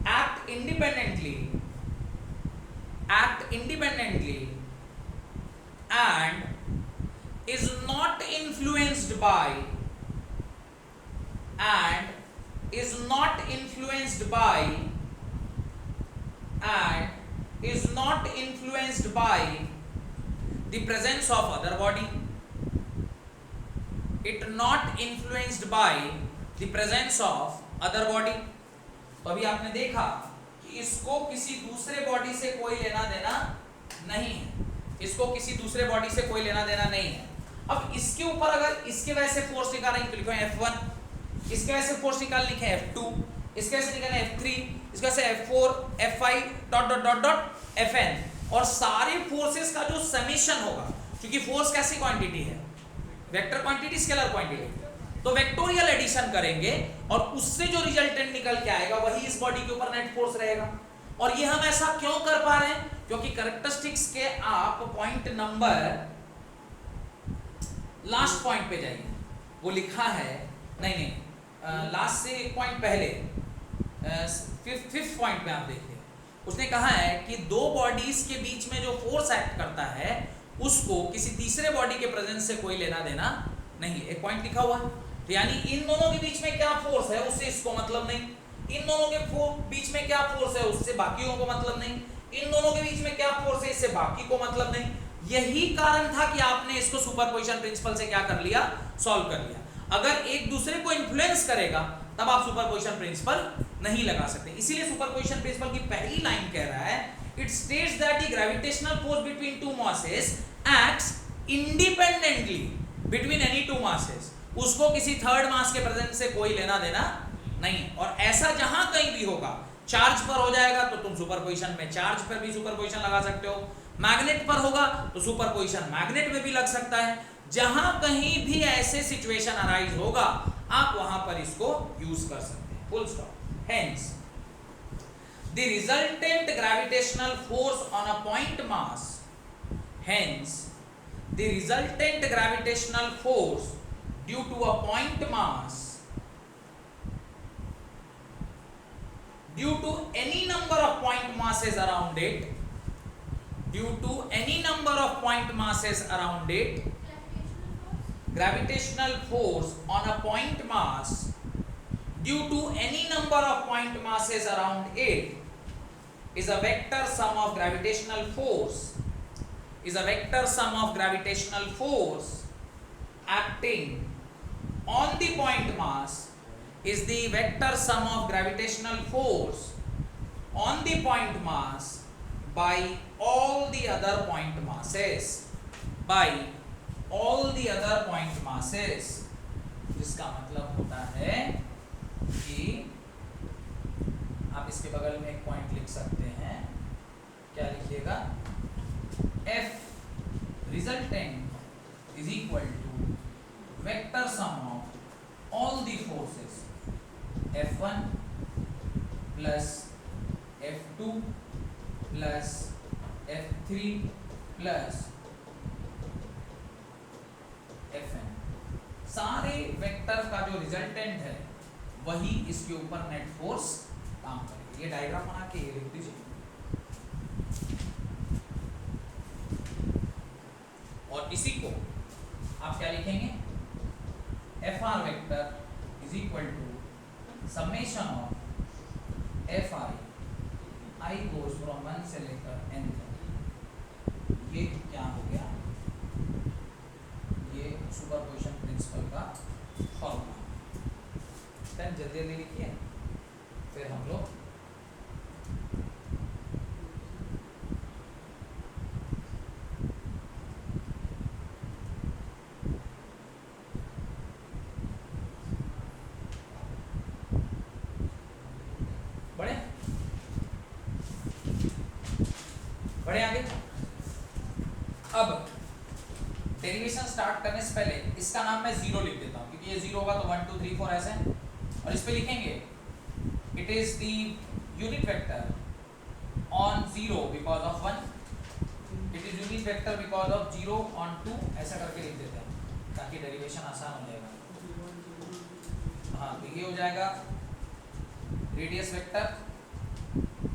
act independently and is not influenced by and is not influenced by the presence of other body. It not influenced by the presence of other body. तो अभी आपने देखा कि इसको किसी दूसरे body से कोई लेना देना नहीं है, इसको किसी दूसरे बॉडी से कोई लेना देना नहीं है। अब इसके ऊपर अगर इसके वजह से फोर्स निकालेंगे तो लिखो F1, इसके वजह से फोर्स निकाल लिखे F2, इसके वजह से निकालें F3, इसके वजह से F4, F5 dot dot dot dot Fn, और सारे फोर्सेस का जो समेशन होगा, क्योंकि फोर्स कैसी क्वांटिटी है? वेक्टर क्वांटिटी, स्केलर क्वांटिटी, तो वेक्टोरियल एडिशन करेंगे और उससे जो रिजल्टेंट निकल के आएगा वही इस बॉडी के ऊपर नेट फोर्स रहेगा। और ये हम ऐसा क्यों कर पा रहे हैं? क्योंकि कैरेक्टरिस्टिक्स के आप पॉइंट नंबर लास्ट पॉइंट पे जाइए, वो लिखा है, नहीं लास्ट से एक पॉइंट पहले, फिफ्थ पॉइंट पे आप देखिए, उसने कहा है कि दो बॉडीज के बीच में जो फोर्स एक्ट करता है उसको किसी तीसरे बॉडी के प्रेजेंस से कोई लेना देना नहीं। एक पॉइंट लिखा हुआ है, तो यानी इन दोनों के बीच में क्या फोर्स है उससे इसको मतलब नहीं, इन दोनों के बीच में क्या फोर्स है उससे बाकियों को मतलब नहीं, इन दोनों के बीच में क्या फोर्स है इससे बाकी को मतलब नहीं। यही कारण था कि आपने इसको सुपरपोजिशन प्रिंसिपल से क्या कर लिया? सॉल्व कर लिया। अगर एक दूसरे को इन्फ्लुएंस करेगा तब आप सुपरपोजिशन प्रिंसिपल नहीं लगा सकते। इसीलिए सुपरपोजिशन प्रिंसिपल की पहली लाइन कह रहा है, it states that the gravitational force between to masses acts independently between any two masses. उसको किसी थर्ड मास के प्रेजेंस से कोई लेना देना नहीं, और ऐसा जहां कहीं भी होगा चार्ज पर हो जाएगा तो तुम सुपरपोजिशन में चार्ज पर भी सुपरपोजिशन लगा सकते हो, मैग्नेट पर होगा तो सुपरपोजिशन मैग्नेट में भी लग सकता है। जहां कहीं भी ऐसे सिचुएशन अराइज होगा आप वहां पर इसको यूज कर सकते हैं, full stop. Hence the resultant gravitational force on a point mass, hence the resultant gravitational force due to a point mass, due to any number of point masses around it, due to any number of point masses around it, gravitational force on a point mass due to any number of point masses around it is a vector sum of gravitational force, is a vector sum of gravitational force acting on the point mass, is the vector sum of gravitational force on the point mass by all the other point masses, by all the other point masses, जिसका मतलब होता है कि आप इसके बगल में एक पॉइंट लिख सकते हैं, क्या लिखिएगा, F resultant is equal to vector sum of all the forces F1 plus F2 plus F3 plus Fn। सारे वेक्टर का जो रिजल्टेंट है वही इसके ऊपर नेट फोर्स काम करेगी। ये डायग्राम बना के ये लिख दीजिए, और इसी को आप क्या लिखेंगे, F R vector is equal to summation of F I goes from 1 से लेकर n तक। ये क्या हो गया, ये सुपरपोजिशन प्रिंसिपल का फॉर्मूला। जल्दी जल्दी लिखिए, फिर हम लोग बढ़े आगे। अब डेरिवेशन स्टार्ट करने से पहले इसका नाम मैं जीरो लिख देता हूं, क्योंकि ये जीरो होगा तो 1 2 3 4 ऐसे, और इस पे लिखेंगे it is the unit vector on 0 because of 1, it is unit vector because of 0 on 2, ऐसा करके लिख देते हैं ताकि डेरिवेशन आसान हो जाएगा। हाँ, तो ये हो जाएगा रेडियस वेक्टर,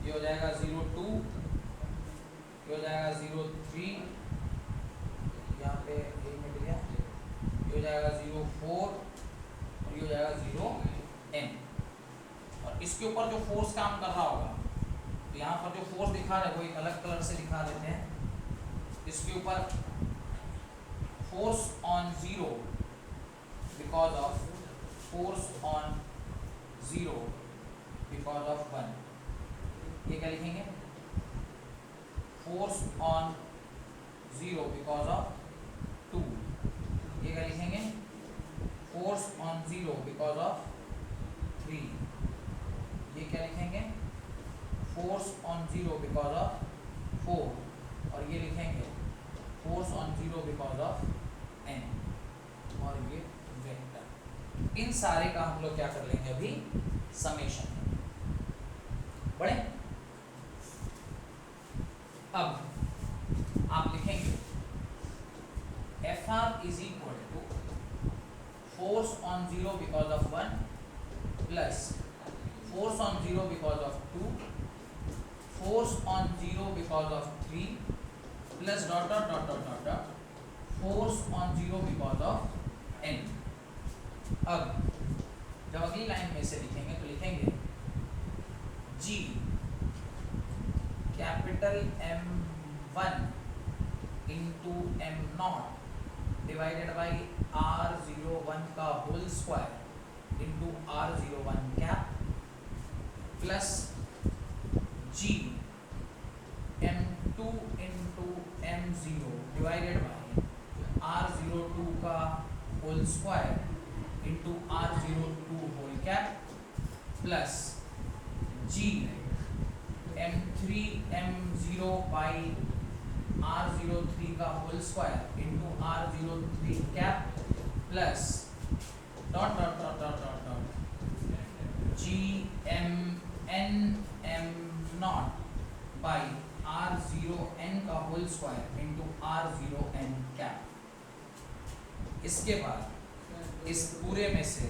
ये हो जाएगा 0 2, ये हो जाएगा 0 3, यहाँ पे एक मिल गया, ये हो जाएगा 0 4, और ये हो जाएगा 0 n। और इसके ऊपर जो फोर्स काम कर रहा होगा, तो यहाँ पर जो फोर्स दिखा रहे हैं वो एक अलग कलर से दिखा देते हैं। इसके ऊपर force on 0 because of force on 0 because of 1, ये क्या लिखेंगे, फोर्स ऑन 0 बिकॉज ऑफ 2, ये क्या लिखेंगे, फोर्स ऑन 0 बिकॉज ऑफ 3, ये क्या लिखेंगे, फोर्स ऑन 0 बिकॉज ऑफ 4, और ये लिखेंगे force on 0 because of n, और ये वेक्टर। इन सारे का हम लोग क्या कर लेंगे अभी, समेशन। बड़े अब आप लिखेंगे F R is equal to force on 0 because of 1 plus force on 0 because of 2, force on 0 because of 3 plus dot dot dot dot dot dot force on 0 because of n। अब जब अगली line में से लिखेंगे तो लिखेंगे G capital M1 into M0 divided by R01 का whole square into R01 cap plus G M2 into M0 divided by R02 का whole square into R02 whole cap plus G m3 m0 by r03 का whole square into r03 cap plus dot dot dot dot dot dot G M N M naught by r0n का whole square into r0n cap. इसके बाद इस पूरे में से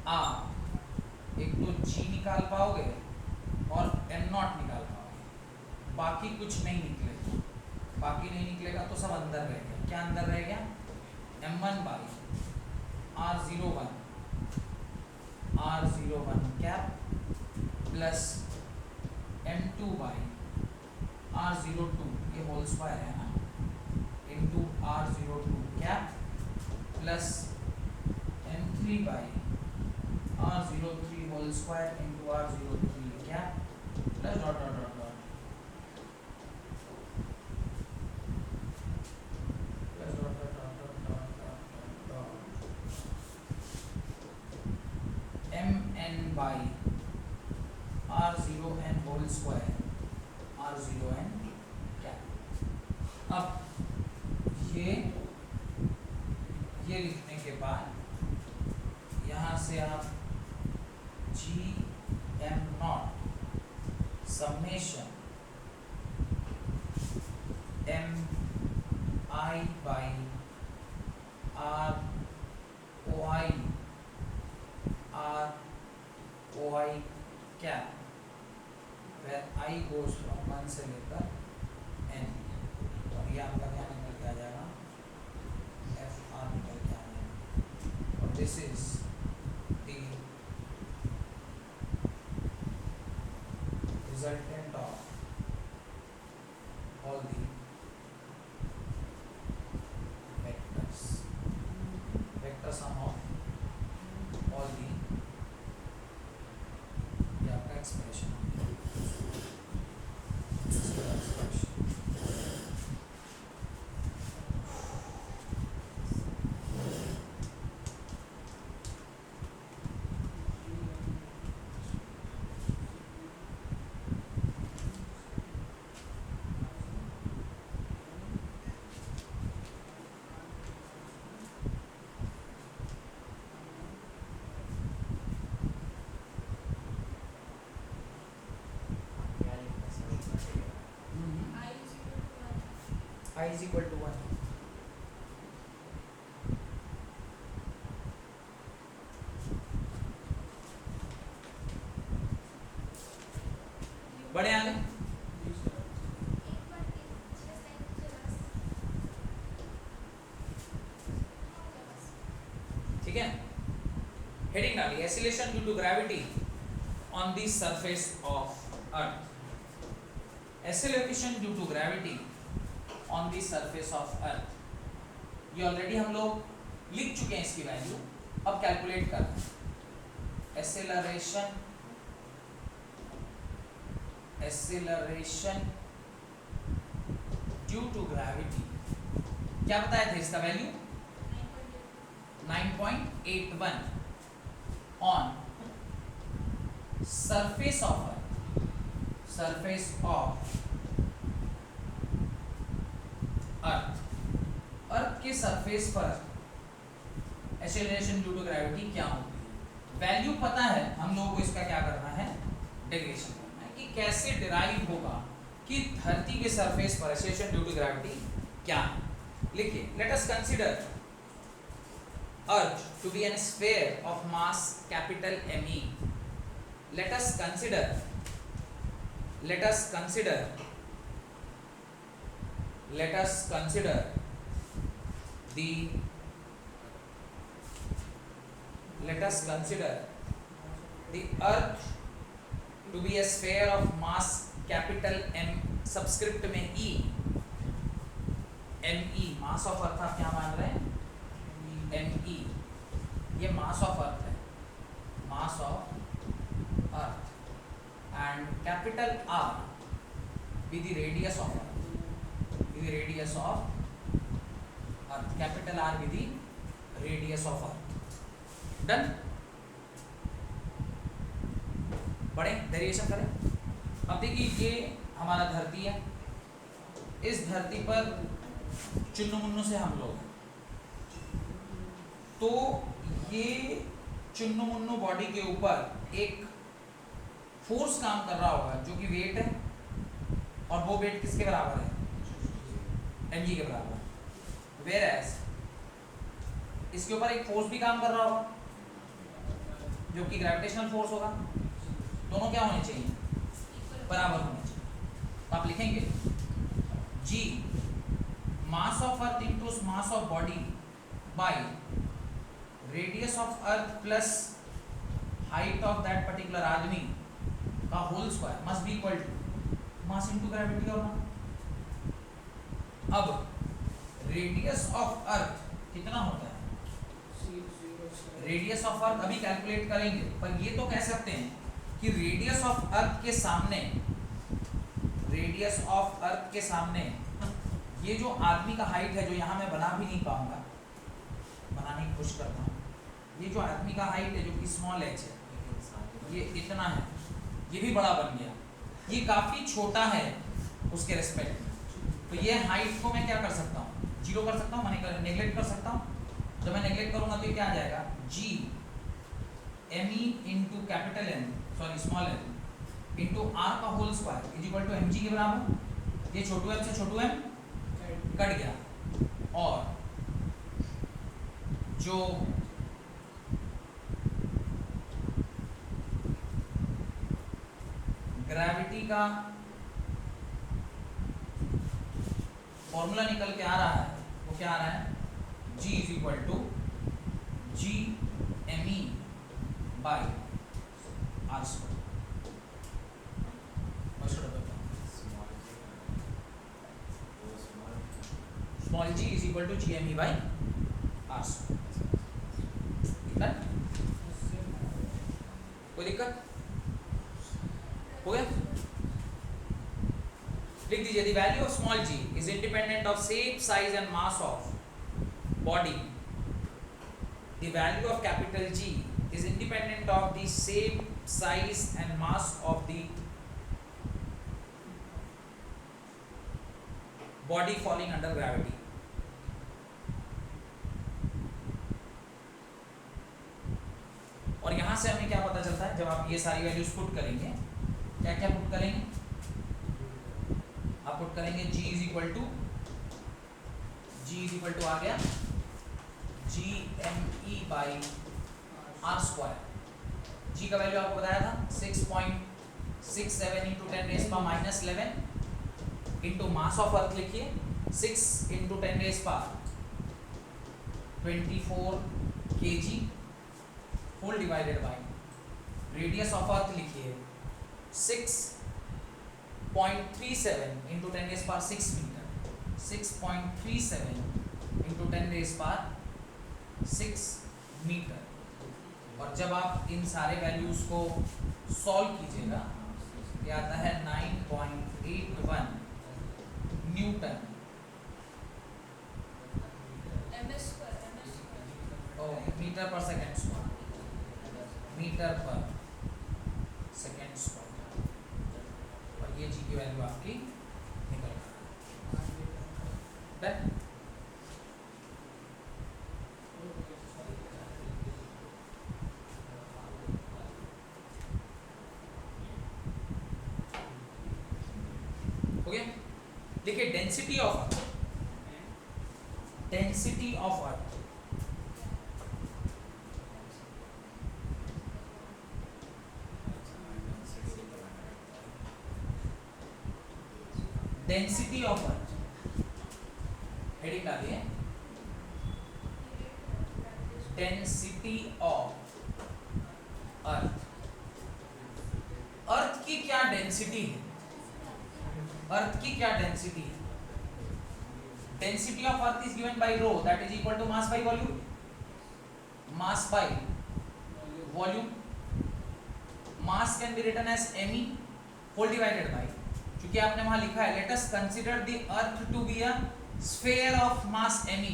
आप एक तो g निकाल पाओगे और m नॉट निकाल पाओगे, बाकी कुछ नहीं निकलेगा। बाकी नहीं निकलेगा तो सब अंदर रह गया। क्या अंदर रह गया? m1 by r01 cap plus m2 by r02, ये होल स्क्वायर है ना, into r02 cap plus m3 by r03 whole square into r03 cap plus dot dot dot dot plus dot dot dot dot dot dot mn by r0n whole square r0n cap. अब ये लिखने के बाद यहाँ से आप G M naught summation M I by R o I cap where I goes from 1 से लेकर n, और ये आपका क्या निकल के आ जाएगा? एफ आर निकल के आ जाएगा। और this is the resultant of all the vector sum of all the, ये आपका expression I is equal to 1। बढ़े आगे। ठीक है, हेडिंग डाली acceleration due to gravity on the surface of earth. Acceleration due to gravity on the surface of earth, ये already हम लोग लिख चुके हैं इसकी वैल्यू। अब कैलकुलेट करना है एक्सेलरेशन ड्यू टू ग्रेविटी। क्या बताया था इसका value? 9.81 on surface of earth, surface of अर्थ के सरफेस पर एक्सेलरेशन ड्यू टू ग्रेविटी क्या होती है? वैल्यू पता है हम लोगों को, इसका क्या करना है? डेरिवेशन करना है कि कैसे डिराइव होगा कि धरती के सरफेस पर एक्सेलरेशन ड्यू टू ग्रेविटी क्या है। लिखिए, let us consider earth to be an sphere of mass capital ME। let us consider let us consider the earth to be a sphere of mass capital M subscript में E ME mass of अर्थ। आप क्या मान रहे हैं? ME, ये मास of अर्थ है, मास of earth, and capital R be the radius of earth, be the radius of earth, capital R be the radius of earth। Done? बढ़े, derivation करें। अब देखिए ये हमारा धरती है, इस धरती पर चुन्नू मुन्नू से हम लोग हैं, तो ये चुन्नू मुन्नू बॉडी के ऊपर एक फोर्स काम कर रहा होगा जो कि वेट है, और वो वेट किसके बराबर है, mg के बराबर। वेयर एज इसके ऊपर एक फोर्स भी काम कर रहा होगा जो कि ग्रेविटेशनल फोर्स होगा। दोनों क्या होने चाहिए, बराबर होने चाहिए। तो आप लिखेंगे g mass of earth into mass of body by radius of earth plus height of that particular आदमी का whole square must be equal to mass into gravity और ना। अब रेडियस ऑफ अर्थ कितना होता है, रेडियस ऑफ अर्थ अभी कैलकुलेट करेंगे, पर ये तो कह सकते हैं कि रेडियस ऑफ अर्थ के सामने, रेडियस ऑफ अर्थ के सामने ये जो आदमी का हाइट है, जो यहाँ मैं बना भी नहीं पाऊंगा, बनाने की कोशिश करता हूँ, ये जो आदमी का हाइट है जो कि स्मॉल एच है, ये इतना है, ये भी बड़ा बन गया, ये काफ़ी छोटा है उसके रेस्पेक्ट में। तो ये हाइट को मैं क्या कर सकता हूँ, जीरो कर सकता हूँ, मैं नेगलेक्ट कर सकता हूँ। जब मैं नेगलेक्ट करूँगा तो ये क्या आ जाएगा, G M E into capital N, sorry small N into R का whole square is equal to M G के बराबर। ये छोटू एम से छोटू एम कट गया, और जो ग्रेविटी का फॉर्मूला निकल के आ रहा है वो क्या आ रहा है, G is equal to G M E by R square. Small G is equal to G M E by R square. कोई दिक्कत हो गया, लिख दीजिए the value of small g is independent of shape size and mass of body. The value of capital G is independent of the shape size and mass of the body falling under gravity. और यहां से हमें क्या पता चलता है, जब आप ये सारी वैल्यूज पुट करेंगे, क्या क्या पुट करेंगे, आप पुट करेंगे g इज इक्वल टू आ गया G M E by R square. G का वैल्यू आपको बताया था 6.67 into 10 raise power minus 11 into mass of earth लिखिए 6 into 10 raise power 24 kg whole divided by radius of earth लिखिए 6.37 into 10 raise power 6 metre, 6.37 into 10 raise power 6 metre. और जब आप इन सारे वैल्यूज को सॉल्व कीजिएगा, ये आता है 9.81 न्यूटन मीटर पर सेकेंड स्क्वायर, मीटर पर सेकेंड स्क्वायर। और ये जी की वैल्यू आपकी निकल गई। हो गया। देखिए density of earth, density of earth density of earth heading डालिए, डेंसिटी ऑफ अर्थ। अर्थ की क्या डेंसिटी है, अर्थ की क्या डेंसिटी है, density of earth is given by rho that is equal to mass by volume, mass by volume. Mass can be written as me whole divided by, क्योंकि आपने वहां लिखा है let us consider the earth to be a sphere of mass me,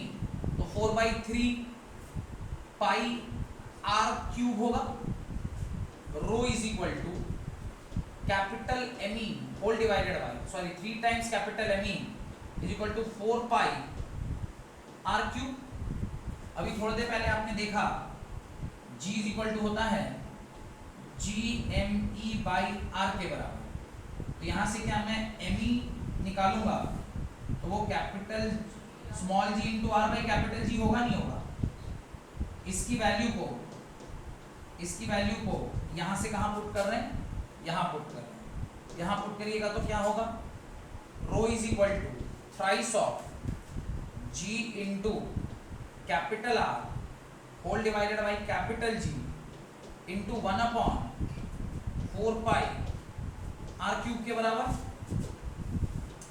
तो 4/3 pi r cube होगा। Rho is equal to capital M whole divided by, sorry 3 times capital M is equal to 4 pi R cube. अभी थोड़ी देर पहले आपने देखा G is equal to होता है GME by are के बराबर। तो यहाँ से क्या मैं ME निकालूंगा तो वो capital small g into R by capital G होगा नहीं होगा। इसकी वैल्यू को यहाँ से कहाँ पुट कर रहे हैं, यहाँ पुट कर रहे हैं। यहाँ पुट करिएगा तो क्या होगा, rho is equal to thrice of G into capital R whole divided by capital G into 1/4 pi R cube के बराबर।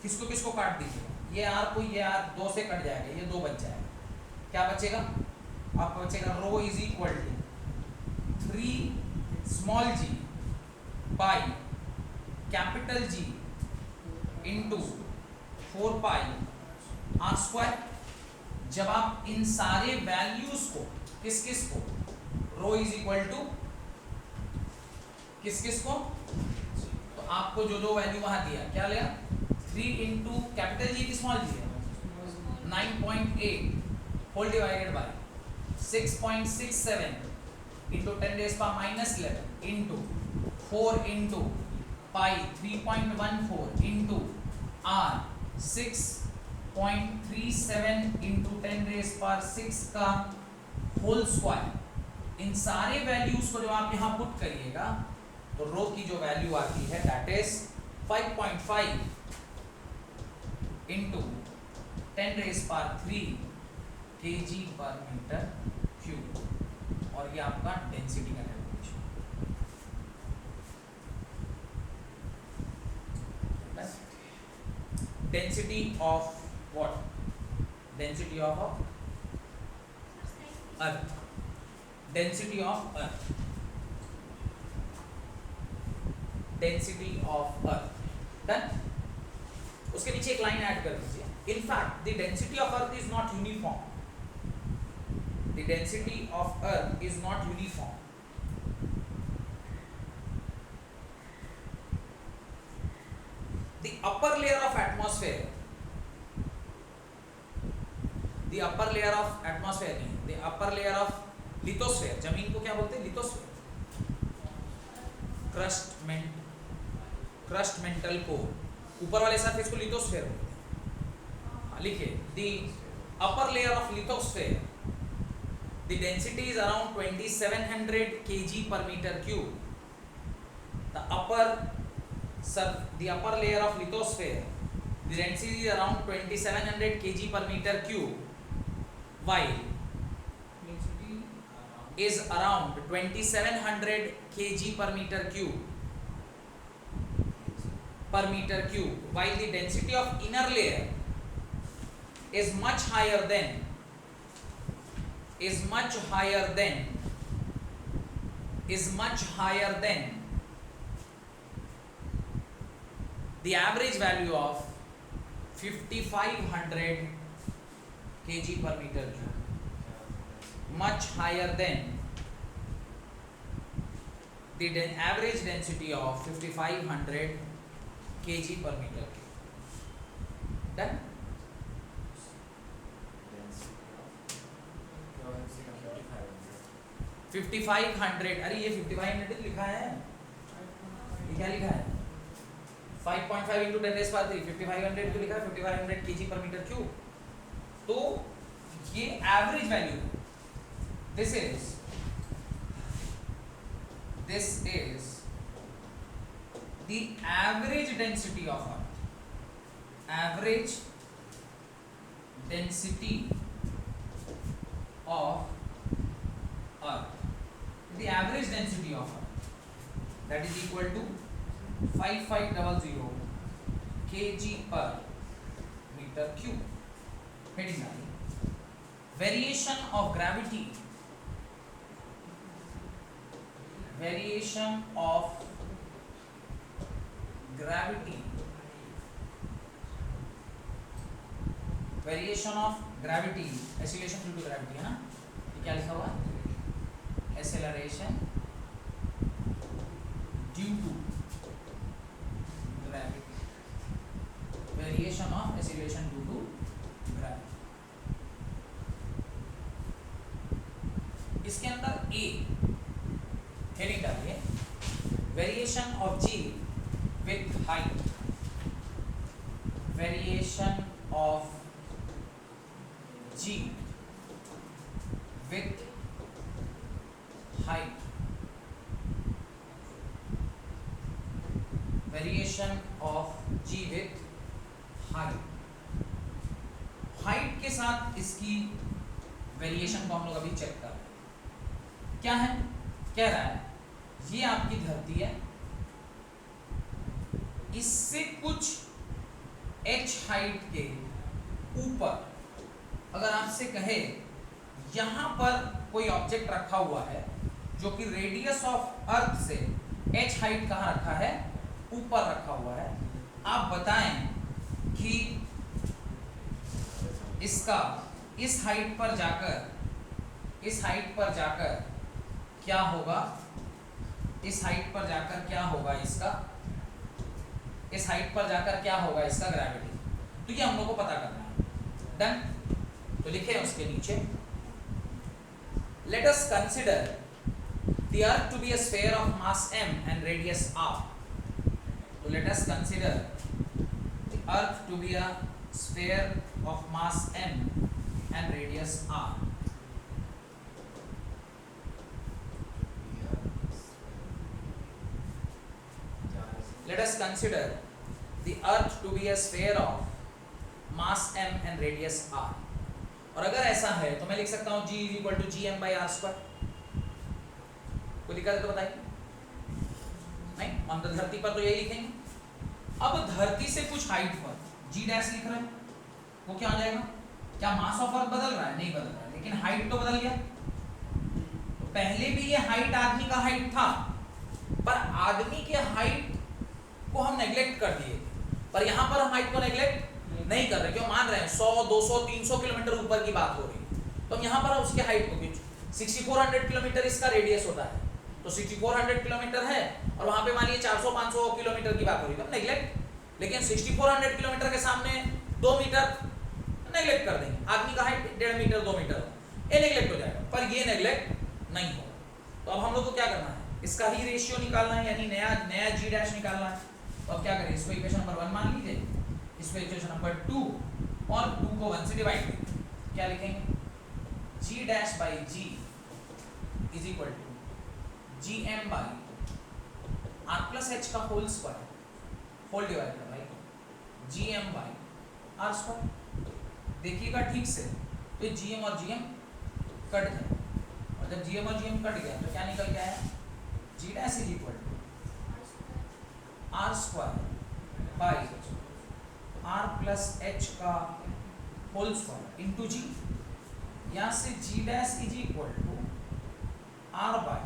किसको किसको काट दीजिएगा, ये आर को ये आर 2 से कट जाएगा, ये 2 बच जाएगा। क्या बचेगा, आपका बचेगा rho is equal to 3 small g by capital G into 4 pi R square. जब आप इन सारे वैल्यूज को किस किस को, रो इज इक्वल टू किस किस को, तो आपको जो जो वैल्यू वहां दिया क्या लिया, 3 इंटू कैपिटल G की स्मॉल g है 9.8 whole divided by 6.67 into 10⁻⁻11 into 4 into pi 3.14 into r 6.37 into 10⁻6 का होल स्क्वायर। इन सारे वैल्यूज को जब आप यहाँ पुट करिएगा तो रो की जो वैल्यू आती है दैट इज 5.5 इंटू 10⁻³ kg पर मीटर क्यूब, और ये आपका डेंसिटी का calculation. Density of what, density of earth, density of earth, density of earth. Done. उसके नीचे एक लाइन ऐड कर दीजिए, in fact the density of earth is not uniform, the density of earth is not uniform. The upper layer of atmosphere, the upper layer of atmosphere नहीं, the upper layer of lithosphere, जमीन को क्या बोलते हैं, lithosphere, crust mantle core, ऊपर वाले surface को lithosphere बोलते हैं। लिखिए, the upper layer of lithosphere, the density is around 2700 kg per meter cube. The upper layer of lithosphere, the density is around 2700 kg per meter cube, while is around 2700 kg per meter cube while the density of inner layer is much higher than the average value of 5500 kg per meter cube, much higher than the average density of 5500 kg per meter cube. Done? 5500, अरे ये 5500 लिखा है, ये क्या लिखा है, 5.5 into 10⁻³ 5500 तो लिखा है 5500 kg per meter cube। तो ये average value, this is the average density of earth, average density of earth, the average density of earth, that is equal to 5500 kg per meter cube. Heading line, variation of gravity, variation of gravity acceleration due to gravity है ना, ये क्या लिखा हुआ है, acceleration due to variation of acceleration due to gravity. इसके अंदर a heading डालिए, variation of G with height, variation of G with height, variation of G with height. Height के साथ इसकी वेरिएशन को हम लोग अभी चेक कर रहे हैं। क्या है, कह रहा है ये आपकी धरती है, इससे कुछ h हाइट के ऊपर अगर आपसे कहे यहां पर कोई ऑब्जेक्ट रखा हुआ है जो कि रेडियस ऑफ अर्थ से h हाइट कहां रखा है, ऊपर रखा हुआ है, आप बताएं कि इसका इस हाइट पर जाकर क्या होगा, इस हाइट पर जाकर क्या होगा इसका, इस हाइट पर जाकर क्या होगा इसका ग्रेविटी। तो ये हम लोग को पता करना है। डन। तो लिखे हैं उसके नीचे, let us consider the earth to be a sphere of mass m and radius r. तो let us consider the earth to be a sphere of mass m and radius r. Let us consider the earth to be a sphere of mass m and radius r. और अगर ऐसा है तो मैं लिख सकता हूं g is equal to gm/r²। कोई दिक्कत है तो बताइए। नहीं, हम तो धरती पर तो यही लिखेंगे। अब धरती से कुछ हाइट पर g डैश लिख रहे हैं, वो क्या हो जाएगा, क्या मास ऑफ अर्थ बदल रहा है, नहीं बदल रहा है, लेकिन हाइट तो बदल गया। तो पहले भी ये हाइट आदमी का हाइट था, पर आदमी के हाइट को हम नेग्लेक्ट कर दिए, पर यहाँ पर हम हाइट को नेग्लेक्ट नहीं कर रहे, क्यों मान रहे हैं 100, 200, 300 किलोमीटर ऊपर की बात हो रही है। तो हम यहाँ पर उसके हाइट को 6400 किलोमीटर इसका रेडियस होता है, तो 6400 किलोमीटर है और वहां पे मानिए 400-500 किलोमीटर की बात हो रही है, नेग्लेक्ट। लेकिन 6400 किलोमीटर के सामने 2 मीटर नेग्लेक्ट कर देंगे, आदमी का हाइट 1.5 मीटर 2 मीटर ये नेग्लेक्ट हो जाएगा, पर ये नेग्लेक्ट नहीं होगा। तो अब हम लोग को क्या करना है, इसका ही रेशियो निकालना है, यानी नया g डैश निकालना है। तो अब क्या करें, इसको इक्वेशन नंबर 1 मान लीजिए, इसको इक्वेशन नंबर 2 और 2 को 1 से डिवाइड करें। क्या लिखेंगे, g dash by g is equal to gm by r plus h का whole square whole divided by gm by r square. देखिएगा ठीक से, तो gm और gm कट जाए, और जब gm और gm कट गया तो क्या निकल के आया, g dash is equal to r square by r plus h का होल स्क्वायर इंटू g। यहाँ से g dash is equal to r by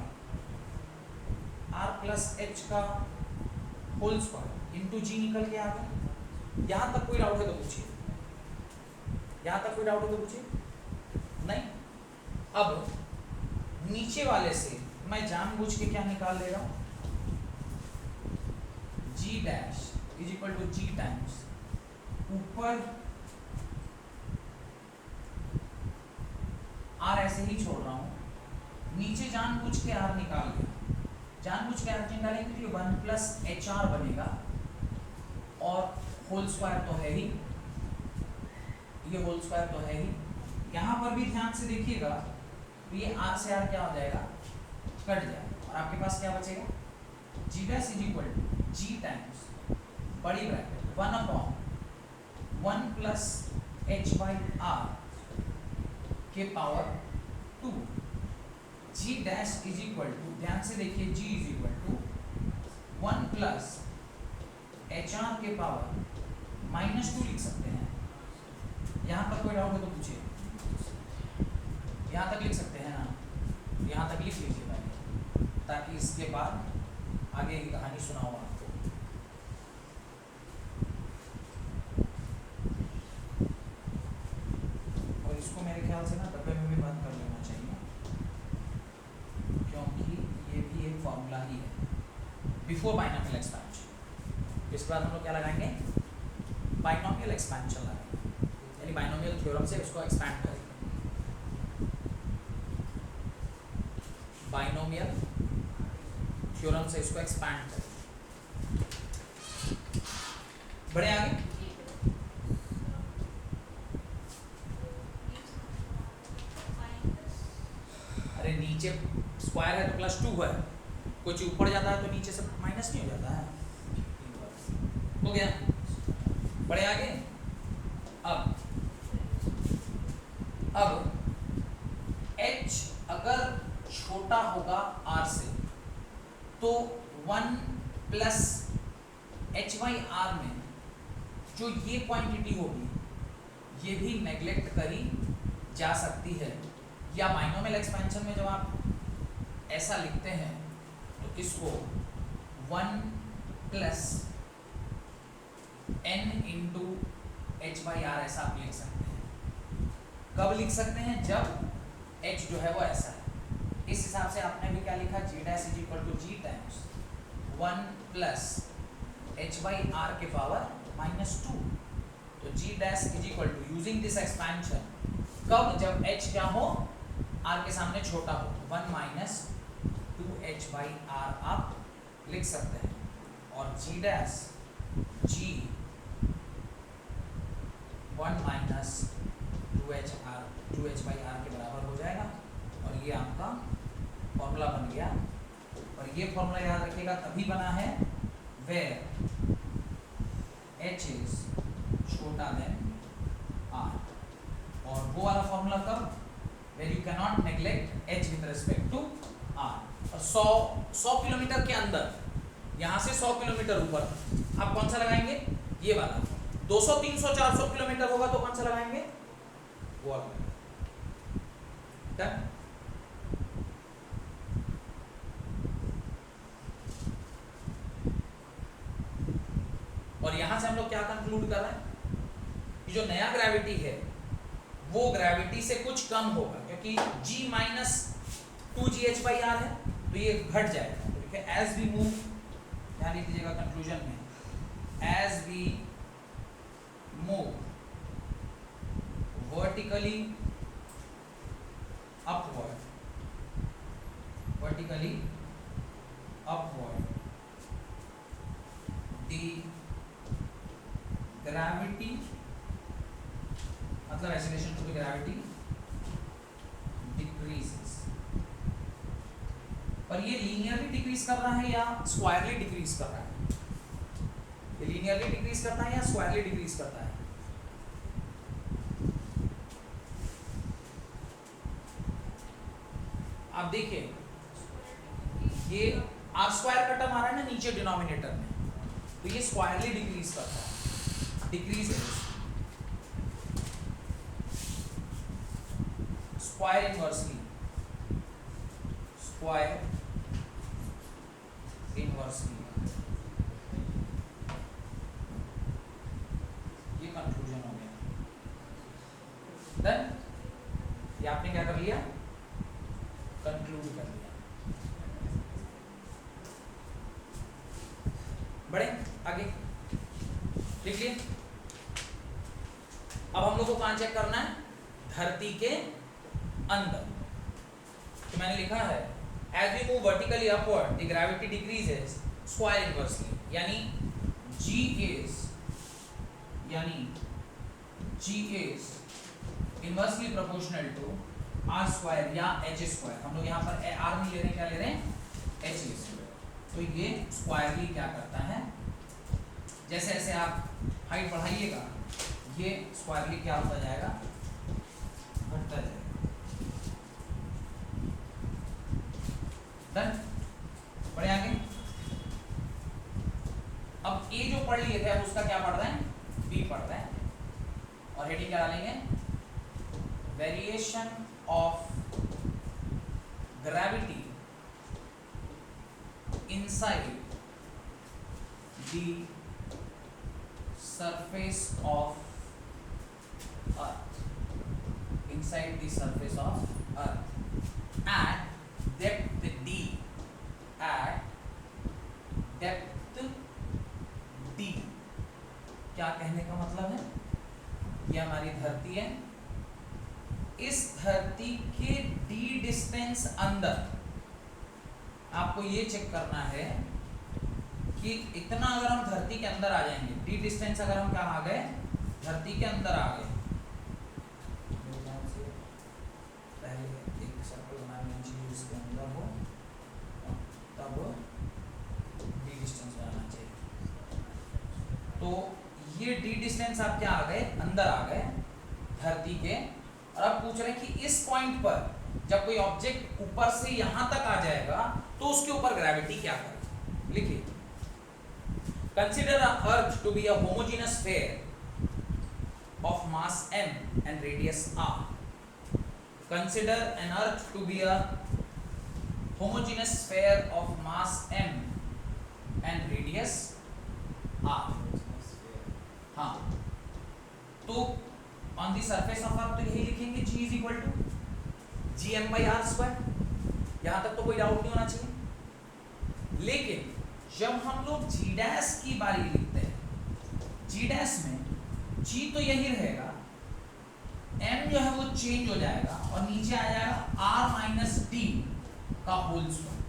r plus h का होल स्क्वायर इंटू g निकल के आ गया। यहाँ तक कोई डाउट है तो पूछिए, यहाँ तक कोई डाउट है तो पूछिए। नहीं, अब नीचे वाले से मैं जानबूझ के क्या निकाल ले रहा हूँ, g dash is equal to g times ऊपर r ऐसे ही छोड़ रहा हूँ, नीचे जानबूझ के r निकाल लिया, जानबूझ के r निकालेंगे तो 1 प्लस HR बनेगा, और होल स्क्वायर तो है ही, ये होल स्क्वायर तो है ही। यहाँ पर भी ध्यान से देखिएगा, तो ये r से r क्या हो जाएगा, कट जाएगा, और आपके पास क्या बचेगा, g dash is equal to g times बड़ी bracket 1/1 plus h by r के power 2। g dash is equal to, ध्यान से देखिए, g is equal to 1 plus HR के पावर -2 लिख सकते हैं। यहाँ पर कोई डाउट हो तो पूछिए, यहाँ तक लिख सकते हैं ना, यहाँ तक लिख लीजिए पहले, ताकि इसके बाद आगे की कहानी सुनाऊँ आपको। और इसको मेरे ख्याल से ना डब्बे में भी बंद कर लेना चाहिए, क्योंकि ये भी एक फॉर्मूला ही है बिफोर बाइनोमियल एक्सपेंशन। इसके बाद हम लोग क्या लगाएंगे, बाइनोमियल एक्सपेंशन लगाएंगे, यानी बाइनोमियल थ्योरम से उसको एक्सपैंड करेंगे। बाइनोमियल थ्योरम से इसको एक्सपैंड करेंगे। बढ़े आगे। अरे नीचे स्क्वायर है तो +2 है, कुछ ऊपर जाता है तो नीचे से माइनस नहीं हो जाता है, हो गया। बढ़े आगे। अब h अगर छोटा होगा r से तो 1 प्लस h/r में जो ये क्वांटिटी होगी ये भी नेग्लेक्ट करी जा सकती है, या बाइनोमियल एक्सपेंशन में जब आप ऐसा लिखते हैं तो इसको 1 प्लस n इंटू h/r ऐसा आप लिख सकते हैं। कब लिख सकते हैं? जब h जो है वो ऐसा है। इस हिसाब से आपने भी क्या लिखा, g dash is equal to g times 1 plus h/r के पावर -2। तो g dash is equal to using this expansion, कब? जब h क्या हो, r के सामने छोटा हो, 1 माइनस 2h/r आप लिख सकते हैं। और g dash g 1 minus 2h/r के बराबर हो जाएगा। और ये आपका फॉर्मूला बन गया। और ये फॉर्मूला याद रखिएगा तभी बना है where h is छोटा देन r। और वो वाला फॉर्मूला कब? where you cannot neglect h with respect to r। और 100 किलोमीटर के अंदर, यहाँ से 100 किलोमीटर ऊपर आप कौन सा लगाएंगे? ये वाला। 200 300 400 किलोमीटर होगा तो कौन सा लगाएंगे? वो वाला। डन। और यहां से हम लोग क्या कंक्लूड कर रहे हैं कि जो नया ग्रेविटी है वो ग्रेविटी से कुछ कम होगा, क्योंकि g माइनस 2gh/r है तो ये घट जाएगा। तो देखिए एज वी मूव, ध्यान दीजिएगा कंक्लूजन में, as we move vertically upward, the gravity, मतलब acceleration to the gravity decreases। पर ये लीनियरली डिक्रीज कर रहा है या स्क्वायरली डिक्रीज कर रहा है? ये लीनियरली डिक्रीज करता है या स्क्वायरली डिक्रीज करता है? आप देखिए ये r² का टर्म आ रहा है ना नीचे डिनोमिनेटर में, तो ये स्क्वायरली डिक्रीज करता है, डिक्रीज है स्क्वायर इनवर्सली, ये कंक्लूजन हो गया। देन ये आपने क्या कर लिया? कंक्लूड कर लिया। बढ़े आगे, लिख लिए। अब हम लोग को कहां चेक करना है? धरती के अंदर। तो मैंने लिखा है as we move vertically upward the gravity decreases square inversely, यानी G is inversely proportional to r² या h²। हम लोग यहाँ पर r नहीं ले रहे हैं, क्या ले रहे हैं? h²। तो ये स्क्वायरली क्या करता है, जैसे जैसे आप हाइट बढ़ाइएगा ये स्क्वायरली क्या होता जाएगा? बढ़ता जाएगा। डन। बढ़े आगे। अब ए जो पढ़ लिए थे अब उसका क्या पढ़ रहे हैं? बी पढ़ रहे हैं। और हेडिंग क्या डालेंगे? Variation of gravity inside the surface of Earth, inside the surface of Earth at depth d, at depth d क्या कहने का मतलब है, ये हमारी धरती है, इस धरती के डी डिस्टेंस अंदर आपको ये चेक करना है कि इतना अगर हम धरती के अंदर आ जाएंगे, डी डिस्टेंस अगर हम क्या आ गए, धरती के अंदर आ गए, पहले एक सर्कल बनाने चाहिए इसके अंदर हो, तब डी डिस्टेंस बनाना चाहिए। तो ये डी डिस्टेंस आप क्या आ गए, अंदर आ गए धरती के, और अब पूछ रहे हैं कि इस पॉइंट पर जब कोई ऑब्जेक्ट ऊपर से यहां तक आ जाएगा तो उसके ऊपर ग्रेविटी क्या करेगी। लिखिए, consider earth to be a homogeneous sphere of mass m and radius r. Consider an earth to be a homogeneous sphere of mass m and radius r. हाँ, तो on the surface of earth तो यही लिखेंगे g is equal to gm by r square। यहाँ तक तो कोई doubt नहीं होना चाहिए। लेकिन जब हम लोग g डैश की बारी लिखते हैं, g डैश में g तो यही रहेगा, m जो है वो चेंज हो जाएगा और नीचे आ जाएगा r माइनस डी का होल स्क्वायर।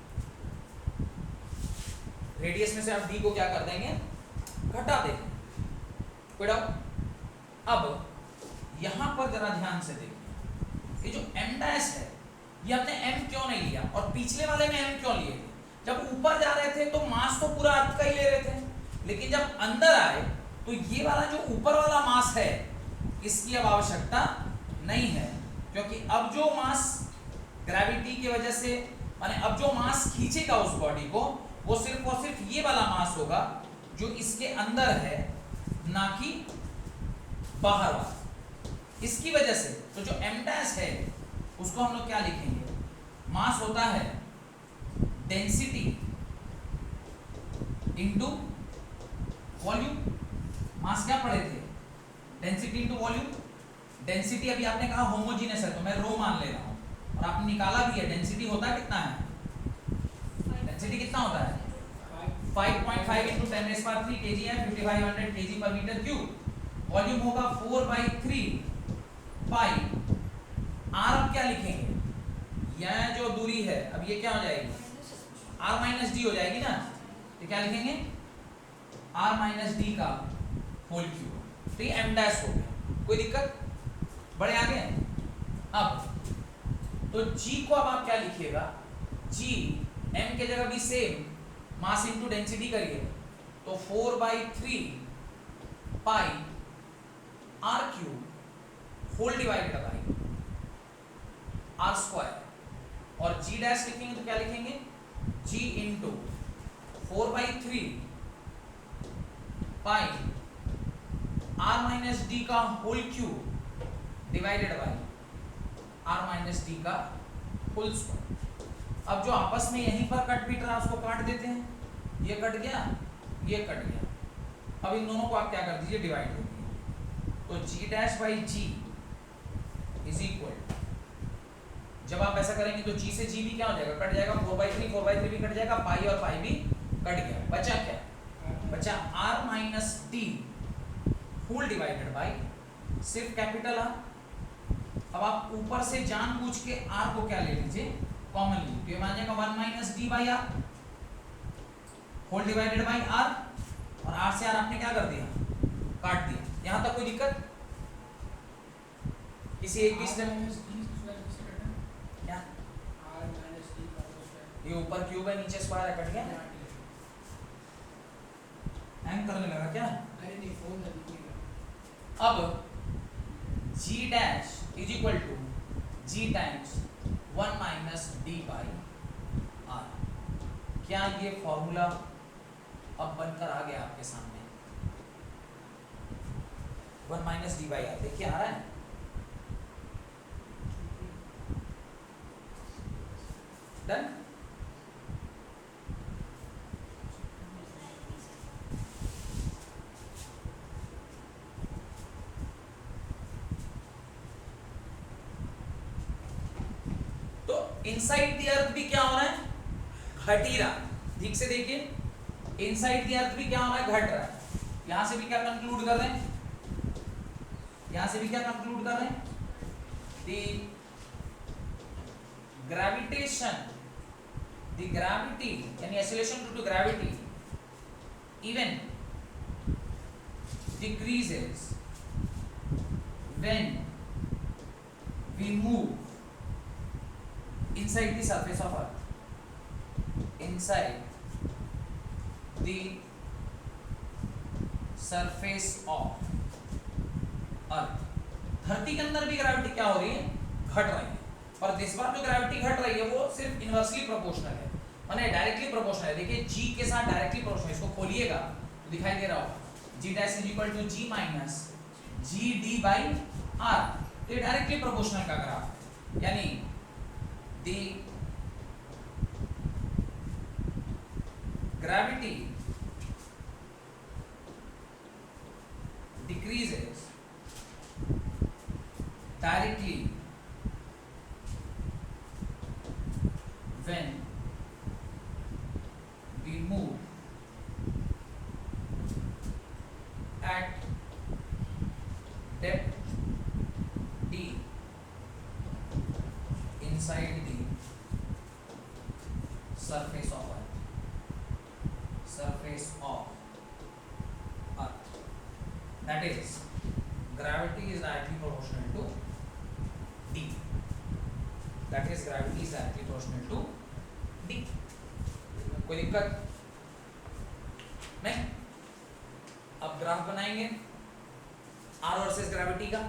रेडियस में से आप d को क्या कर देंगे, घटा देंगे। कोई डाउट? अब यहां पर जरा ध्यान से देखिए, ये जो m डैश है ये हमने m क्यों नहीं लिया और पिछले वाले में m क्यों लिए थे। जब ऊपर जा रहे थे तो मास तो पूरा अर्थ का ही ले रहे थे, लेकिन जब अंदर आए तो ये वाला जो ऊपर वाला मास है इसकी अब आवश्यकता नहीं है, क्योंकि अब जो मास ग्रेविटी की वजह से, माने अब जो मास खींचेगा उस बॉडी को वो सिर्फ और सिर्फ ये वाला मास होगा जो इसके अंदर है, ना कि बाहर वाला। इसकी वजह से तो जो m डैश है उसको हम लोग क्या लिखेंगे, मास होता है डेंसिटी इनटू वॉल्यूम। मास क्या पढ़े थे, डेंसिटी इनटू वॉल्यूम। डेंसिटी अभी आपने कहा होमोजेनस है तो मैं रो मान ले रहा हूं, और आपने निकाला भी है डेंसिटी होता है कितना है, डेंसिटी कितना होता है 5.5 into 10⁻³ kg है, 5500 kg per meter cube। Volume होगा 4/3 पाई r। अब क्या लिखेंगे, यह जो दूरी है अब ये क्या हो जाएगी, r माइनस डी हो जाएगी ना, तो क्या लिखेंगे r माइनस डी का होल क्यूब। तो ये m डैश हो गया, कोई दिक्कत, बड़े आगे। अब तो g को अब आप क्या लिखिएगा, g m के जगह भी सेम मास इनटू डेंसिटी करिए, तो 4/3 pi r cube whole divided by r square. और g डैश लिखेंगे तो क्या लिखेंगे, g into 4/3 pi r minus D का whole cube divided by r minus D का होल स्क्वायर। अब जो आपस में यहीं पर कट पीट रहा उसको काट देते हैं, ये कट गया, ये कट गया। अब इन दोनों को आप क्या कर दीजिए, डिवाइड कर दीजिए। तो g dash by g is equal, जब आप ऐसा करेंगे तो g से g भी क्या हो जाएगा, कट जाएगा, 4/3 भी कट जाएगा, पाई और पाई भी कट गया, बचा क्या, बचा r minus D whole divided by सिर्फ कैपिटल R। अब आप ऊपर से जानबूझ के r को क्या ले लीजिए, कॉमन लीजिए, तो ये मान जाएगा 1 minus D by R whole divided by r, और r से r आपने क्या कर दिया, काट दिया। यहां तक कोई दिक्कत, किसी एक भी स्टेप क्या, ये ऊपर क्यूब है नीचे स्क्वायर है, कट गया, हैंग करने लगा क्या। अब g dash is equal to g times 1 minus D by R. क्या ये फॉर्मूला अब बनकर आ गया आपके सामने, 1 माइनस डी बाई आर देखिए आ रहा है। डन। इनसाइड द अर्थ भी क्या हो रहा है, घट ही रहा। ठीक से देखिए, इनसाइड द अर्थ भी क्या हो रहा है, घट रहा है। यहां से भी क्या कंक्लूड कर रहे हैं, यहां से भी क्या कंक्लूड कर रहे हैं, द ग्रेविटेशन, द ग्रेविटी यानी acceleration due to gravity even decreases when we move inside the surface of earth, inside the surface of earth। धरती के अंदर भी ग्रेविटी क्या हो रही है, घट रही है, पर इस बार जो ग्रेविटी घट रही है वो सिर्फ इनवर्सली प्रोपोर्शनल है, माने डायरेक्टली प्रोपोर्शनल है। देखिए g के साथ डायरेक्टली प्रोपोर्शनल, इसको खोलिएगा तो दिखाई दे रहा होगा g dash is equal to g minus G D by R, तो ये डायरेक्टली प्रोपोर्शनल का ग्राफ, यानी the gravity decreases directly when we move at depth d inside the surface of earth, surface of earth, that is gravity is directly proportional to d, that is gravity is directly proportional to d। कोई दिक्कत नहीं। अब graph बनाएंगे R versus gravity का,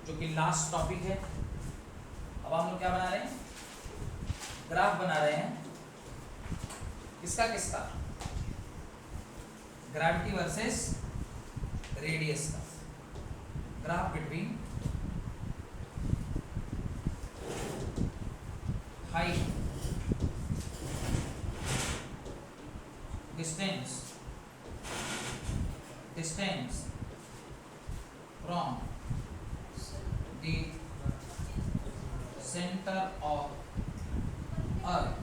जो कि last topic है। अब हम लोग क्या बना रहे हैं, ग्राफ बना रहे हैं किसका किसका, ग्रेविटी वर्सेस रेडियस का, graph between height, distance from the center of earth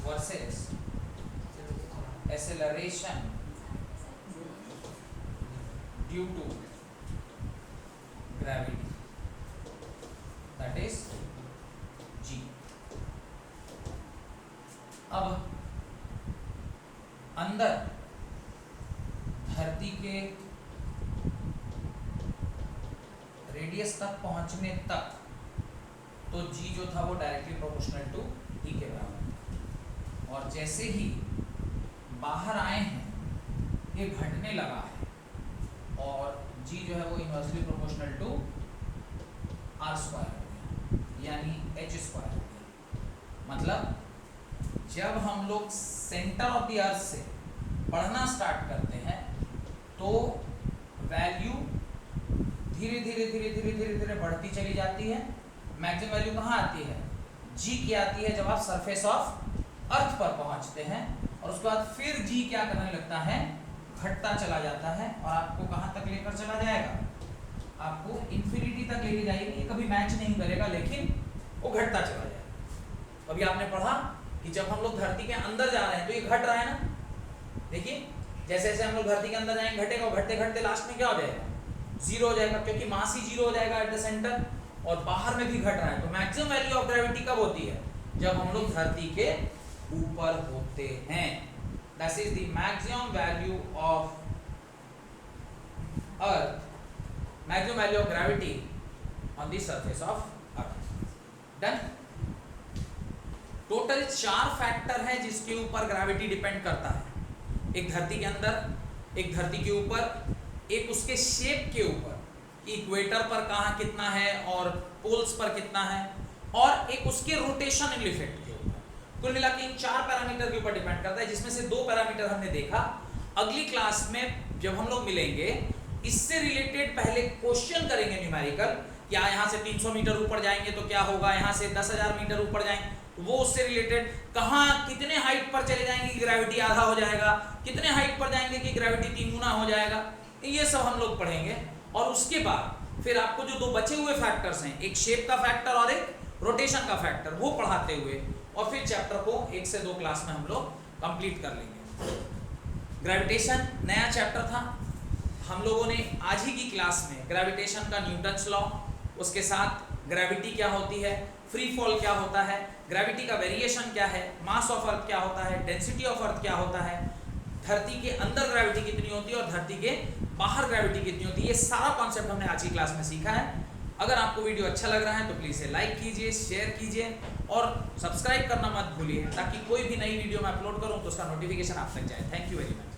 versus acceleration due to gravity, that is g। अब अंदर धरती के रेडियस तक पहुंचने तक तो g जो था वो डायरेक्टली प्रोपोर्शनल टू e के बराबर, और जैसे ही बाहर आए हैं ये घटने लगा है और g जो है वो inversely proportional to r square हो गया, यानी h स्क्वायर हो गया। मतलब जब हम लोग सेंटर ऑफ द अर्थ से पढ़ना स्टार्ट करते हैं तो वैल्यू धीरे धीरे धीरे धीरे धीरे धीरे बढ़ती चली जाती है। मैक्सिमम वैल्यू कहाँ आती है, जी की आती है जब आप सरफेस ऑफ अर्थ पर पहुंचते हैं, और उसके बाद फिर जी क्या करने लगता है, घटता चला जाता है, और आपको कहाँ तक लेकर चला जाएगा, आपको इंफिनिटी तक लेके जाएगी। ये कभी मैच नहीं करेगा लेकिन वो घटता चला जाएगा। अभी आपने पढ़ा कि जब हम लोग धरती के अंदर जा रहे हैं तो ये घट रहा है ना, देखिए जैसे जैसे हम लोग धरती के अंदर जाएंगे घटेगा, और घटते घटते लास्ट में क्या हो जाएगा, जीरो हो जाएगा, क्योंकि मास ही जीरो हो जाएगा एट द सेंटर, और बाहर में भी घट रहा है। तो मैक्सिमम वैल्यू ऑफ ग्रेविटी कब होती है, जब हम लोग धरती के ऊपर होते हैं। That is the maximum value of earth, maximum value of gravity on the surface of earth. Done. Total 4 factor है जिसके ऊपर ग्रेविटी डिपेंड करता है, एक धरती के अंदर, एक धरती के ऊपर, एक उसके शेप के ऊपर, इक्वेटर पर कहाँ कितना है और पोल्स पर कितना है, और एक उसके रोटेशनल इफेक्ट के ऊपर। कुल मिला के इन 4 पैरामीटर के ऊपर डिपेंड करता है, जिसमें से 2 पैरामीटर हमने देखा। अगली क्लास में जब हम लोग मिलेंगे इससे रिलेटेड पहले क्वेश्चन करेंगे न्यूमेरिकल, क्या यहाँ से 300 मीटर ऊपर जाएंगे तो क्या होगा, यहाँ से 10,000 मीटर ऊपर जाएंगे वो उससे रिलेटेड, कहाँ कितने हाइट पर चले जाएंगे कि ग्रेविटी आधा हो जाएगा, कितने हाइट पर जाएंगे कि ग्रेविटी 3 गुना हो जाएगा, ये सब हम लोग पढ़ेंगे। और उसके बाद फिर आपको जो 2 बचे हुए फैक्टर्स हैं, एक शेप का फैक्टर और एक रोटेशन का फैक्टर, वो पढ़ाते हुए और फिर चैप्टर को 1 से 2 क्लास में हम लोग कंप्लीट कर लेंगे। ग्रेविटेशन नया चैप्टर था, हम लोगों ने आज ही की क्लास में ग्रेविटेशन का न्यूटन्स लॉ, उसके साथ ग्रेविटी क्या होती है, फ्री फॉल क्या होता है, ग्रेविटी का वेरिएशन क्या है, मास ऑफ अर्थ क्या होता है, डेंसिटी ऑफ अर्थ क्या होता है, धरती के अंदर ग्रेविटी कितनी होती है और धरती के बाहर ग्रेविटी कितनी होती है, ये सारा कॉन्सेप्ट हमने आज की क्लास में सीखा है। अगर आपको वीडियो अच्छा लग रहा है तो प्लीज़ इसे लाइक कीजिए, शेयर कीजिए और सब्सक्राइब करना मत भूलिए, ताकि कोई भी नई वीडियो मैं अपलोड करूं तो उसका नोटिफिकेशन आप तक जाए। Thank you very much.